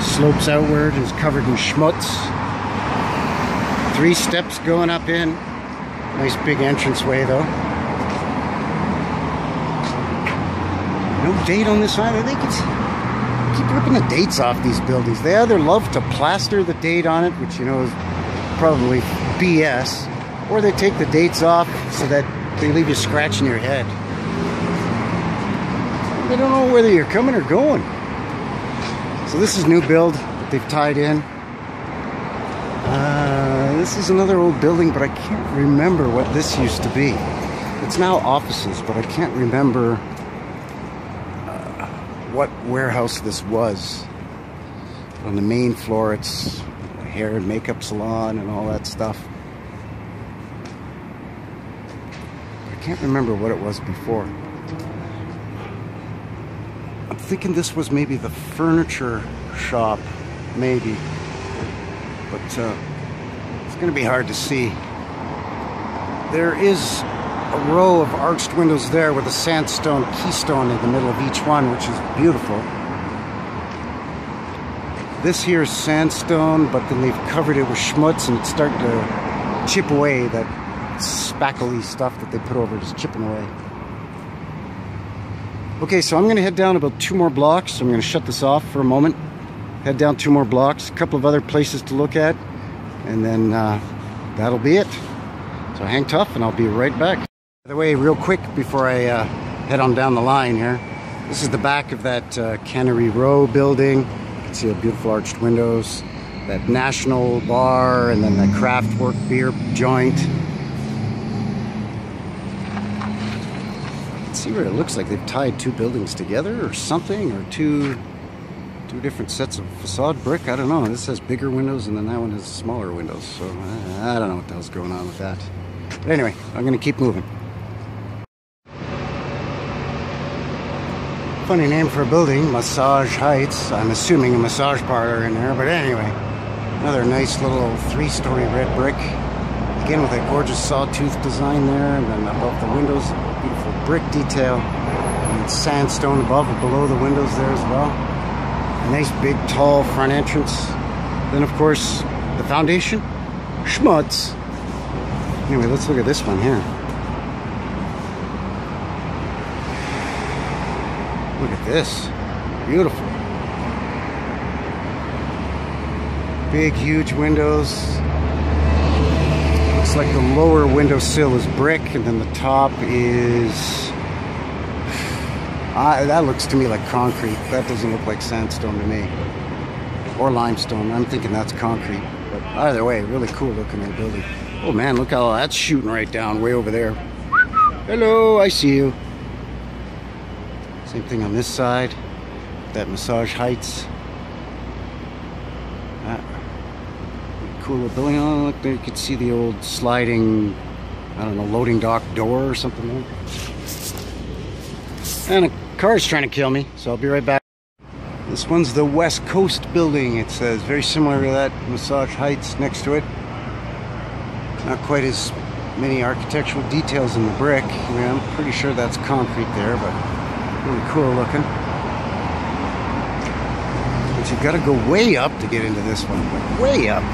slopes outward and is covered in schmutz. 3 steps going up in. Nice big entranceway though. No date on this either. They keep ripping the dates off these buildings. They either love to plaster the date on it, which you know is probably BS, or they take the dates off so that they leave you scratching your head. They don't know whether you're coming or going. So this is new build that they've tied in. This is another old building, but I can't remember what this used to be. It's now offices, but I can't remember what warehouse this was. On the main floor, it's a hair and makeup salon and all that stuff. I can't remember what it was before. I'm thinking this was maybe the furniture shop, maybe. But it's going to be hard to see. There is a row of arched windows there with a sandstone keystone in the middle of each one, which is beautiful. This here is sandstone, but then they've covered it with schmutz and it's starting to chip away. That spackly stuff that they put over it is chipping away. Okay, so I'm going to head down about 2 more blocks. I'm going to shut this off for a moment. Head down 2 more blocks, a couple of other places to look at, and then that'll be it. So hang tough and I'll be right back. By the way, real quick before I head on down the line here, this is the back of that Cannery Row building. You can see the beautiful arched windows, that National Bar, and then the Craftwork beer joint. Let's see where it looks like they've tied 2 buildings together or something, or two different sets of facade brick. I don't know. This has bigger windows and then that one has smaller windows. So I don't know what the hell's going on with that. But anyway, I'm going to keep moving. Funny name for a building, Massage Heights. I'm assuming a massage parlor in there, but anyway. Another nice little 3-story red brick. Again with a gorgeous sawtooth design there, and then above the windows, beautiful brick detail. And sandstone above and below the windows there as well. A nice big tall front entrance. Then of course, the foundation, schmutz. Anyway, let's look at this one here. Look at this. Beautiful. Big, huge windows. Looks like the lower window sill is brick, and then the top is... that looks to me like concrete. That doesn't look like sandstone to me. Or limestone. I'm thinking that's concrete. But either way, really cool looking in the building. Oh man, look how that's shooting right down way over there. Hello, I see you. Same thing on this side. That Massage Heights. Cool little building. Oh, look there, you can see the old sliding, I don't know, loading dock door or something there. And a car's trying to kill me, so I'll be right back. This one's the West Coast building. It says very similar to that Massage Heights next to it. Not quite as many architectural details in the brick. I mean, I'm pretty sure that's concrete there, but really cool looking. But you've got to go way up to get into this one, like way up.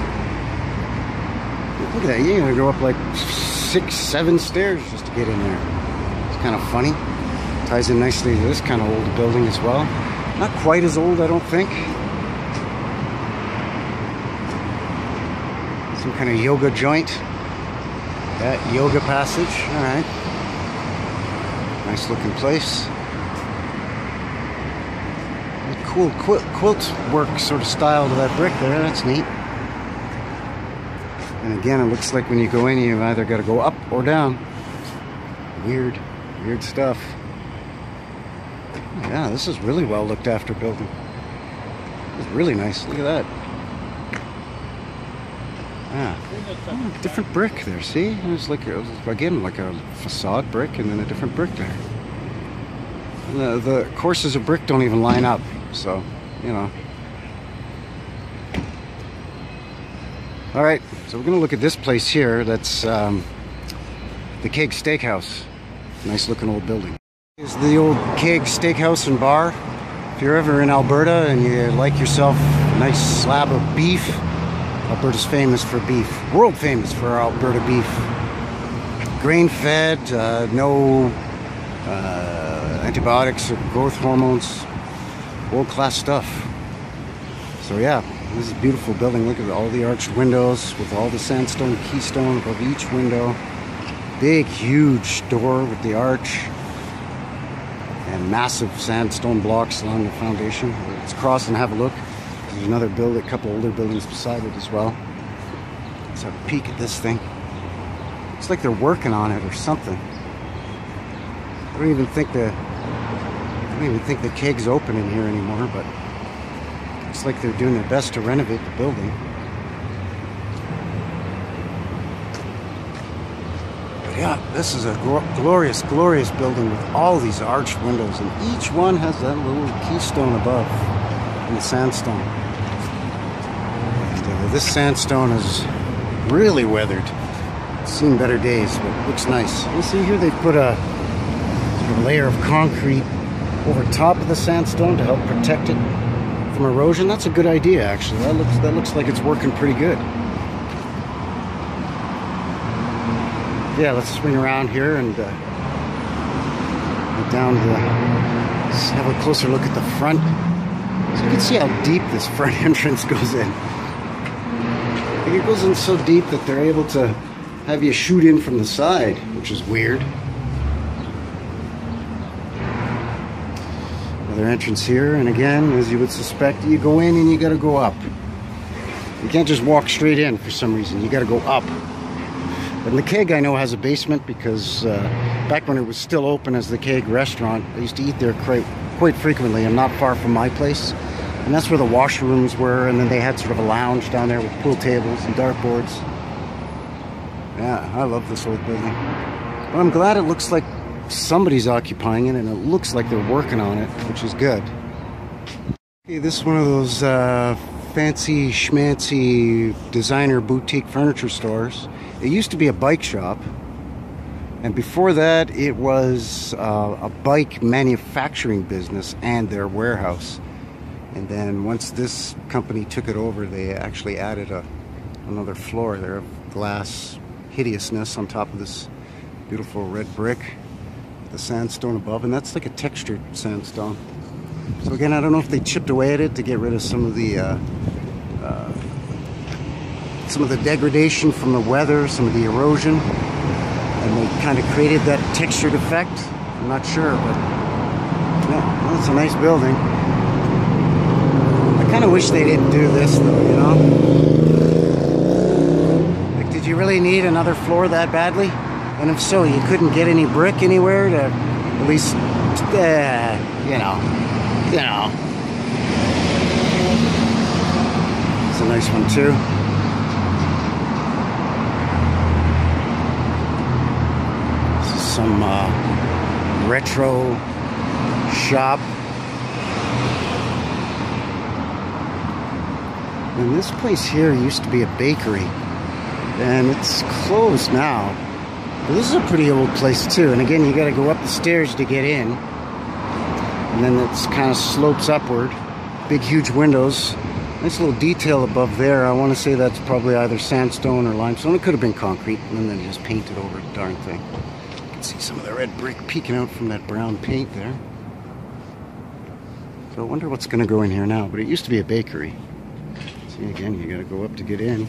Look at that, you're gonna go up like 6, 7 stairs just to get in there. It's kind of funny. Ties in nicely to this kind of old building as well. Not quite as old, I don't think. Some kind of yoga joint. That yoga passage, alright. Nice looking place. Cool quilt work sort of style to that brick there, that's neat. And again, it looks like when you go in, you've either got to go up or down. Weird stuff. Yeah, this is really well looked after building. It's really nice. Look at that. Yeah, different brick there. See, it's like again like a facade brick and then a different brick there. And the courses of brick don't even line up, so you know. All right, so we're gonna look at this place here. That's the Keg Steakhouse. Nice looking old building. Here's the old Keg Steakhouse and Bar. If you're ever in Alberta and you like yourself a nice slab of beef, Alberta's famous for beef. World famous for our Alberta beef. Grain-fed, no antibiotics or growth hormones. World-class stuff. So yeah, this is a beautiful building. Look at all the arched windows with all the sandstone keystone above each window. Big, huge door with the arch. And massive sandstone blocks along the foundation. Let's cross and have a look. There's another building, a couple older buildings beside it as well. Let's have a peek at this thing. Looks like they're working on it or something. I don't even think the Keg's open in here anymore, but looks like they're doing their best to renovate the building. But yeah, this is a glorious building with all these arched windows, and each one has that little keystone above in the sandstone. And this sandstone is really weathered. It's seen better days, but it looks nice. You see here they've put a layer of concrete over top of the sandstone to help protect it from erosion. That's a good idea, actually. That looks like it's working pretty good. Yeah, let's swing around here and go down to let's have a closer look at the front. So you can see how deep this front entrance goes in. I think it goes in so deep that they're able to have you shoot in from the side, which is weird. Another entrance here, and again, as you would suspect, you go in and you gotta go up. You can't just walk straight in for some reason, you gotta go up. And the Keg I know has a basement because back when it was still open as the Keg restaurant, I used to eat there quite frequently and not far from my place. And that's where the washrooms were, and then they had sort of a lounge down there with pool tables and dartboards. Yeah, I love this old building. But I'm glad it looks like somebody's occupying it, and it looks like they're working on it, which is good. Okay, this is one of those fancy schmancy designer boutique furniture stores. It used to be a bike shop, and before that it was a bike manufacturing business and their warehouse. And then once this company took it over, they actually added another floor there of glass hideousness on top of this beautiful red brick, the sandstone above, and that's like a textured sandstone. So again, I don't know if they chipped away at it to get rid of some of the degradation from the weather, some of the erosion, and they kind of created that textured effect. I'm not sure, but yeah, well, it's a nice building. I kind of wish they didn't do this though, you know? Like, did you really need another floor that badly? And if so, you couldn't get any brick anywhere to at least, you know. It's a nice one too. This is some retro shop. And this place here used to be a bakery, and it's closed now. But this is a pretty old place too. And again, you got to go up the stairs to get in, and then it's kind of slopes upward. Big, huge windows. Nice little detail above there. I want to say that's probably either sandstone or limestone. It could have been concrete, and then they just painted over the darn thing. You can see some of the red brick peeking out from that brown paint there. So I wonder what's going to go in here now. But it used to be a bakery. See, again, you got to go up to get in.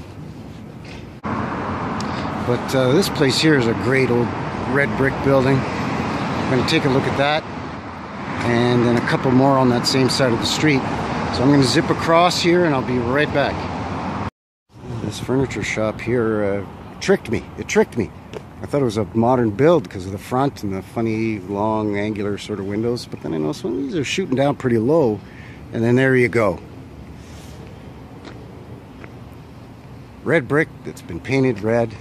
But this place here is a great old red brick building. I'm going to take a look at that, and then a couple more on that same side of the street. So I'm going to zip across here, and I'll be right back. This furniture shop here tricked me. It tricked me. I thought it was a modern build because of the front and the funny, long, angular sort of windows. But then I noticed, well, these are shooting down pretty low. And then there you go. Red brick that's been painted red.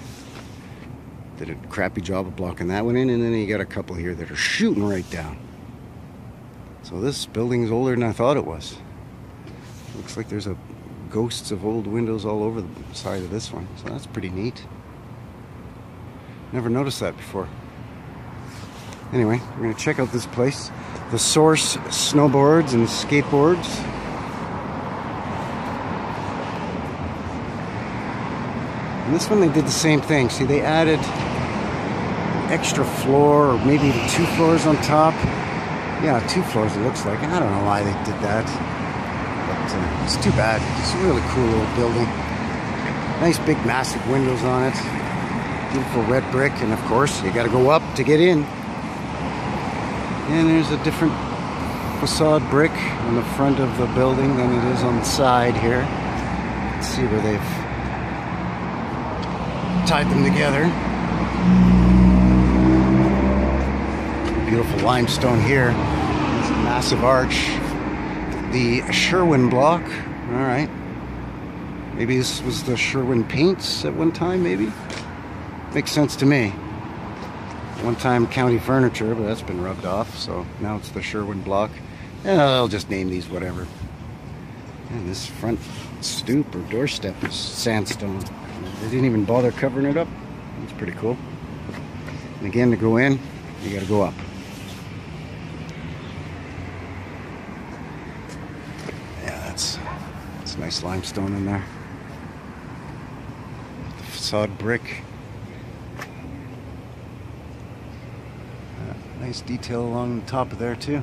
Did a crappy job of blocking that one in. And then you got a couple here that are shooting right down. So this building's older than I thought it was. Looks like there's ghosts of old windows all over the side of this one. So that's pretty neat. Never noticed that before. Anyway, we're going to check out this place. The Source snowboards and skateboards. And this one they did the same thing. See, they added extra floor, or maybe 2 floors on top. Yeah, 2 floors it looks like. I don't know why they did that. But it's too bad. It's a really cool little building. Nice big massive windows on it. Beautiful red brick, and of course you got to go up to get in. And there's a different facade brick on the front of the building than it is on the side here. Let's see where they've tied them together. Beautiful limestone here. It's a massive arch. The Sherwin block. All right. Maybe this was the Sherwin paints at one time, maybe? Makes sense to me. One time County Furniture, but that's been rubbed off, so now it's the Sherwin block. And I'll just name these whatever. And this front stoop or doorstep is sandstone. They didn't even bother covering it up. That's pretty cool. And again, to go in, you gotta go up. Yeah, that's nice limestone in there. The facade brick. Nice detail along the top of there too.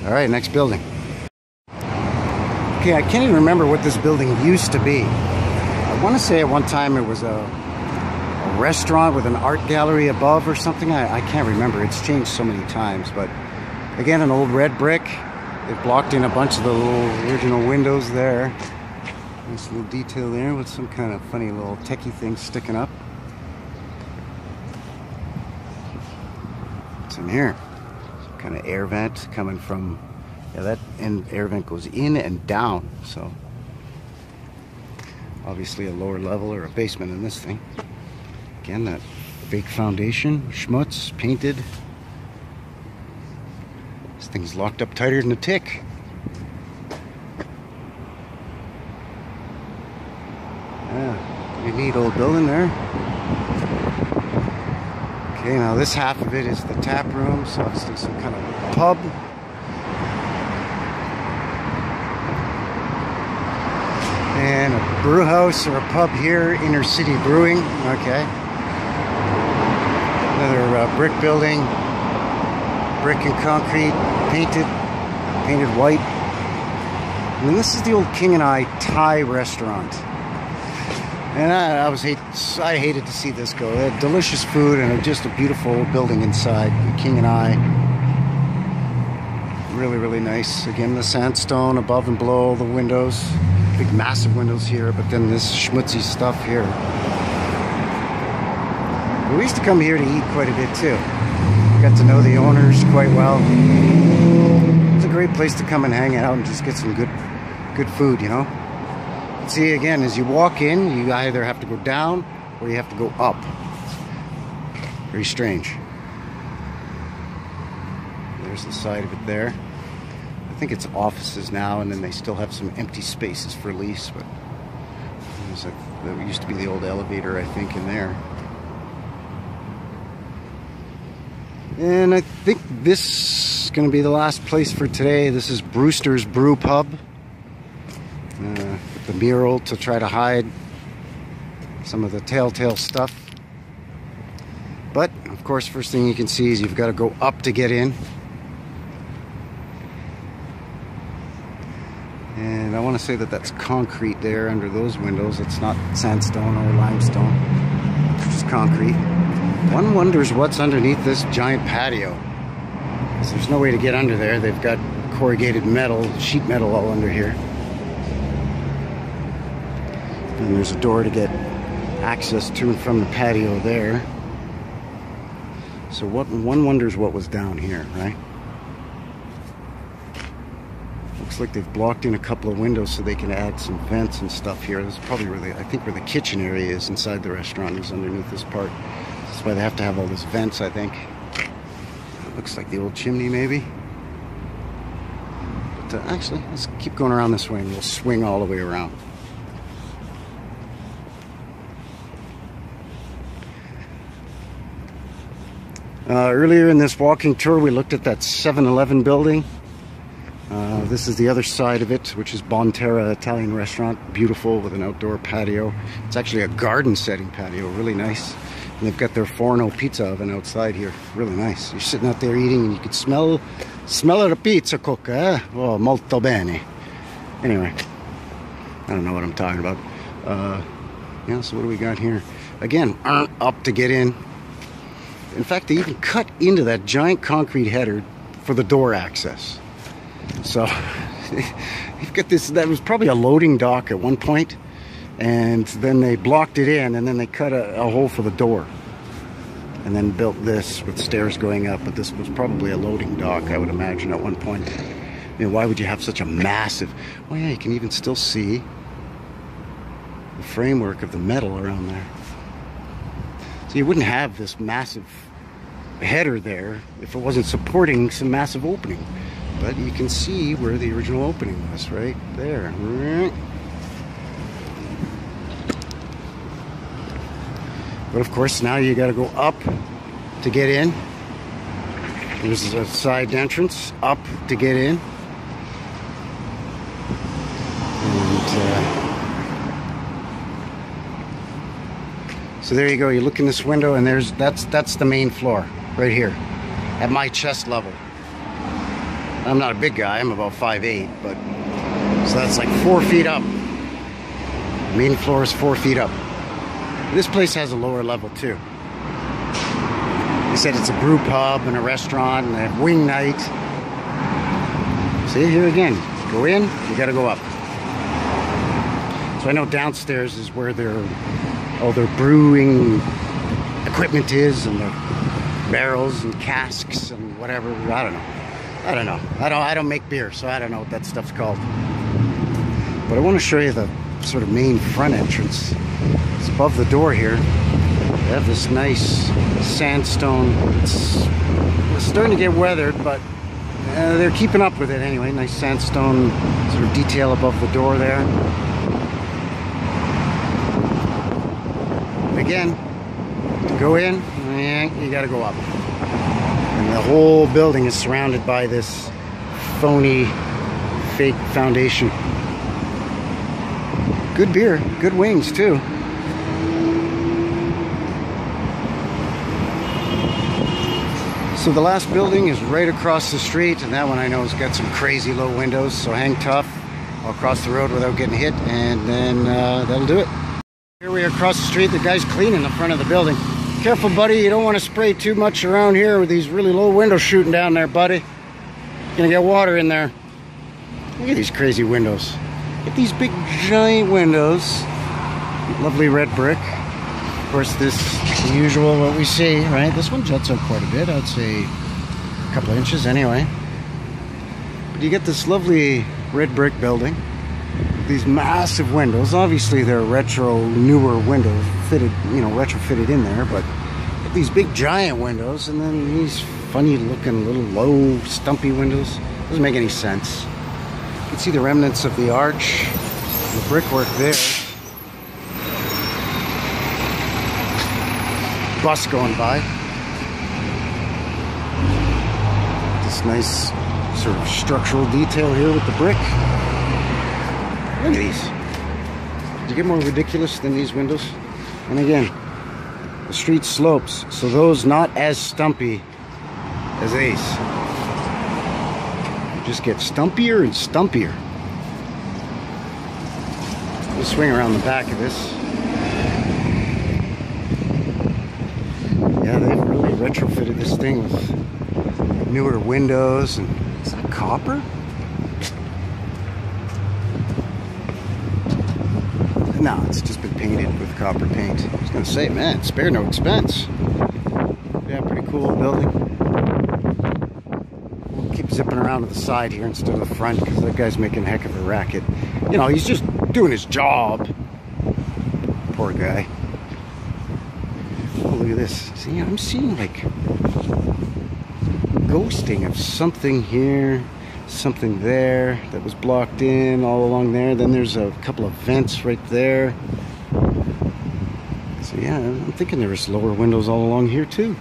All right, next building. Okay, I can't even remember what this building used to be. I want to say at one time it was a restaurant with an art gallery above or something. I can't remember. It's changed so many times. But again, an old red brick. It blocked in a bunch of the little original windows there. Nice little detail there with some kind of funny little techie thing sticking up. What's in here? Some kind of air vent coming from, yeah, that end air vent goes in and down. So obviously a lower level or a basement in this thing. Again, that fake foundation, schmutz, painted. This thing's locked up tighter than a tick. Yeah, pretty neat old building there. Okay, now this half of it is the tap room, so obviously some kind of pub. And a brew house or a pub here, Inner City Brewing. Okay. Another brick building, brick and concrete, painted white. And then this is the old King and I Thai restaurant. And I hated to see this go. They had delicious food and just a beautiful building inside. King and I. Really, really nice. Again, the sandstone above and below the windows. Big massive windows here, but then this schmutzy stuff here. We used to come here to eat quite a bit too. Got to know the owners quite well. It's a great place to come and hang out and just get some good food, you know. See, again, as you walk in, you either have to go down or you have to go up. Very strange. There's the side of it there. I think it's offices now, and then they still have some empty spaces for lease, but there used to be the old elevator, I think, in there. And I think this is going to be the last place for today. This is Brewster's Brew Pub. With the mural to try to hide some of the telltale stuff. But, of course, first thing you can see is you've got to go up to get in. And I want to say that that's concrete there under those windows. It's not sandstone or limestone. It's just concrete. One wonders what's underneath this giant patio. Because there's no way to get under there. They've got corrugated metal, sheet metal all under here. And there's a door to get access to and from the patio there. So one wonders what was down here, right? Looks like they've blocked in a couple of windows so they can add some vents and stuff here. This is probably I think where the kitchen area is inside the restaurant is underneath this part. That's why they have to have all these vents, I think. It looks like the old chimney, maybe. But actually, let's keep going around this way and we'll swing all the way around. Earlier in this walking tour, we looked at that 7-Eleven building. This is the other side of it, which is Bonterra Italian restaurant. Beautiful with an outdoor patio. It's actually a garden setting patio, really nice. And they've got their forno pizza oven outside here, really nice. You're sitting out there eating and you can smell the pizza cook, eh? Oh, molto bene. Anyway, I don't know what I'm talking about. Yeah, so what do we got here? Again, up to get in. In fact, they even cut into that giant concrete header for the door access. So you've got this, that was probably a loading dock at one point, and then they blocked it in, and then they cut a hole for the door, and then built this with stairs going up. But this was probably a loading dock, I would imagine, at one point. I mean, why would you have such a massive... Well, yeah, you can even still see the framework of the metal around there. So you wouldn't have this massive header there if it wasn't supporting some massive opening. But you can see where the original opening was, right there. But of course, now you got to go up to get in. There's a side entrance, up to get in. So there you go. You look in this window, and that's the main floor right here, at my chest level. I'm not a big guy. I'm about 5'8", but so that's like 4 feet up. The main floor is 4 feet up. This place has a lower level too. They said it's a brew pub and a restaurant, and they have wing night. See, here again, go in, you got to go up. So I know downstairs is where all their brewing equipment is, and their barrels and casks and whatever. I don't know. I don't make beer, so I don't know what that stuff's called. But I want to show you the sort of main front entrance. It's above the door here. They have this nice sandstone. It's starting to get weathered, but they're keeping up with it anyway. Nice sandstone sort of detail above the door there. Again, to go in, you gotta go up. And the whole building is surrounded by this phony, fake foundation. Good beer, good wings too. So the last building is right across the street, and that one I know has got some crazy low windows, so hang tough. I'll cross the road without getting hit, and then that'll do it. Here we are across the street. The guy's cleaning the front of the building. Careful, buddy, you don't want to spray too much around here with these really low windows shooting down there, buddy. You're gonna get water in there. Look at these crazy windows. Look at these big giant windows. Lovely red brick. Of course, this is the usual what we see, right? This one juts out quite a bit. I'd say a couple of inches anyway. But you get this lovely red brick building. These massive windows. Obviously, they're retro, newer windows, fitted, you know, retrofitted in there. But these big giant windows, and then these funny-looking little low, stumpy windows. Doesn't make any sense. You can see the remnants of the arch, the brickwork there. Bus going by. This nice sort of structural detail here with the brick. Look at these. Did you get more ridiculous than these windows? And again, the street slopes, so those not as stumpy as these. You just get stumpier and stumpier. We'll swing around the back of this. Yeah, they've really retrofitted this thing with newer windows. And is that copper? No, it's just been painted with copper paint. I was gonna say, man, spare no expense. Yeah, pretty cool building. We'll keep zipping around to the side here instead of the front because that guy's making a heck of a racket. You know, he's just doing his job. Poor guy. Oh, look at this. See, I'm seeing like ghosting of something here, something there that was blocked in all along there. Then there's a couple of vents right there. So yeah, I'm thinking there was lower windows all along here too.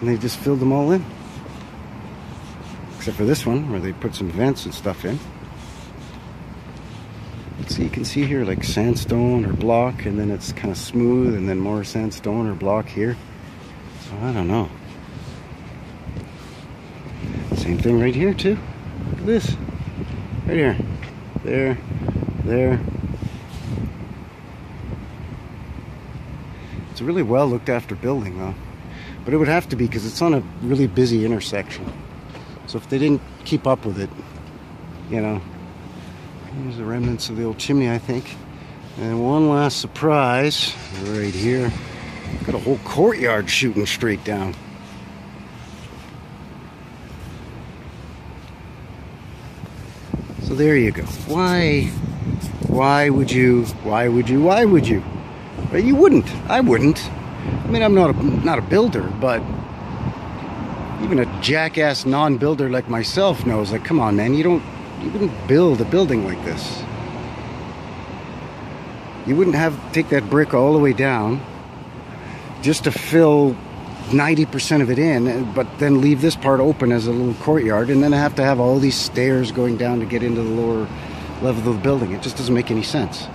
And they just filled them all in. Except for this one where they put some vents and stuff in. So you can see here like sandstone or block, and then it's kind of smooth, and then more sandstone or block here. So I don't know. Same thing right here too. Look at this. Right here. There. There. It's a really well looked after building though. But it would have to be because it's on a really busy intersection. So if they didn't keep up with it, you know. Here's the remnants of the old chimney, I think. And one last surprise right here. Got a whole courtyard shooting straight down. So there you go. Why would you? But you wouldn't. I wouldn't. I mean, I'm not a builder, but even a jackass non-builder like myself knows, like, come on, man, you wouldn't build a building like this. You wouldn't take that brick all the way down just to fill 90% of it in, but then leave this part open as a little courtyard, and then have to have all these stairs going down to get into the lower level of the building. It just doesn't make any sense.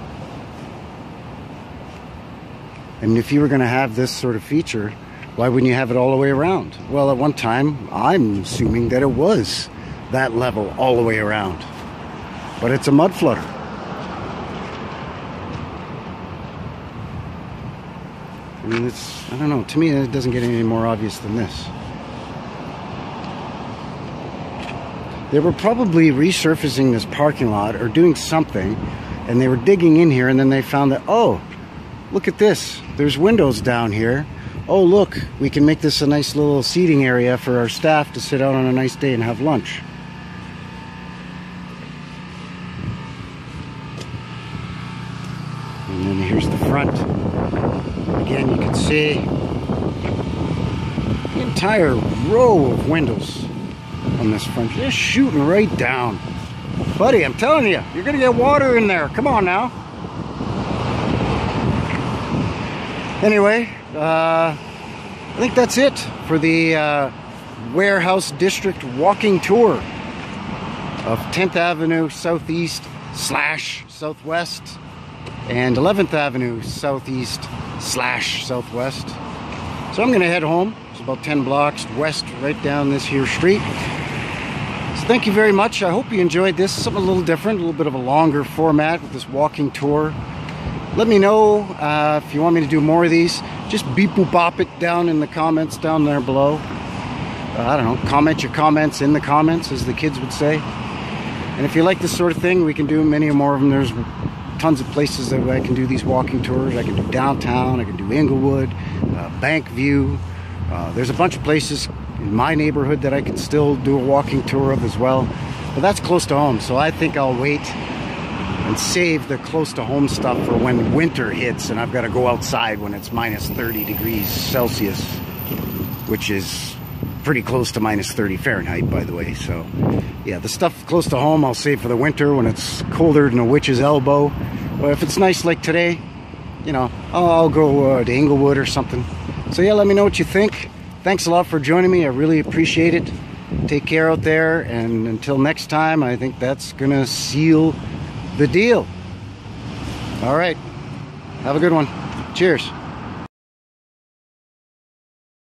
I mean, if you were going to have this sort of feature, why wouldn't you have it all the way around? Well, at one time, I'm assuming that it was that level all the way around. But it's a mud flutter. I mean, I don't know, to me it doesn't get any more obvious than this. They were probably resurfacing this parking lot or doing something, and they were digging in here, and then they found that, oh, look at this, there's windows down here. Oh, look, we can make this a nice little seating area for our staff to sit out on a nice day and have lunch. And then here's the front. again, you can see the entire row of windows on this front, just shooting right down. Buddy, I'm telling you, you're gonna get water in there. Come on now. Anyway, I think that's it for the Warehouse District walking tour of 10th Avenue Southeast / Southwest and 11th Avenue Southeast / Southwest. So I'm gonna head home. It's about 10 blocks west right down this here street. So thank you very much. I hope you enjoyed this. Something a little different, a little bit of a longer format with this walking tour. Let me know if you want me to do more of these. Just beep boop bop it down in the comments down there below. I don't know, comment your comments in the comments, as the kids would say. And if you like this sort of thing, we can do many more of them. There's tons of places that I can do these walking tours. I can do downtown, I can do Inglewood, Bank View. There's a bunch of places in my neighborhood that I can still do a walking tour of as well. But that's close to home, so I think I'll wait and save the close to home stuff for when winter hits and I've got to go outside when it's minus 30 degrees Celsius, which is pretty close to minus 30 Fahrenheit, by the way. So yeah, the stuff close to home I'll save for the winter when it's colder than a witch's elbow. But if it's nice like today, you know, I'll go to Inglewood or something. So yeah, let me know what you think. Thanks a lot for joining me. I really appreciate it. Take care out there, and until next time, I think that's gonna seal the deal. All right, have a good one. Cheers.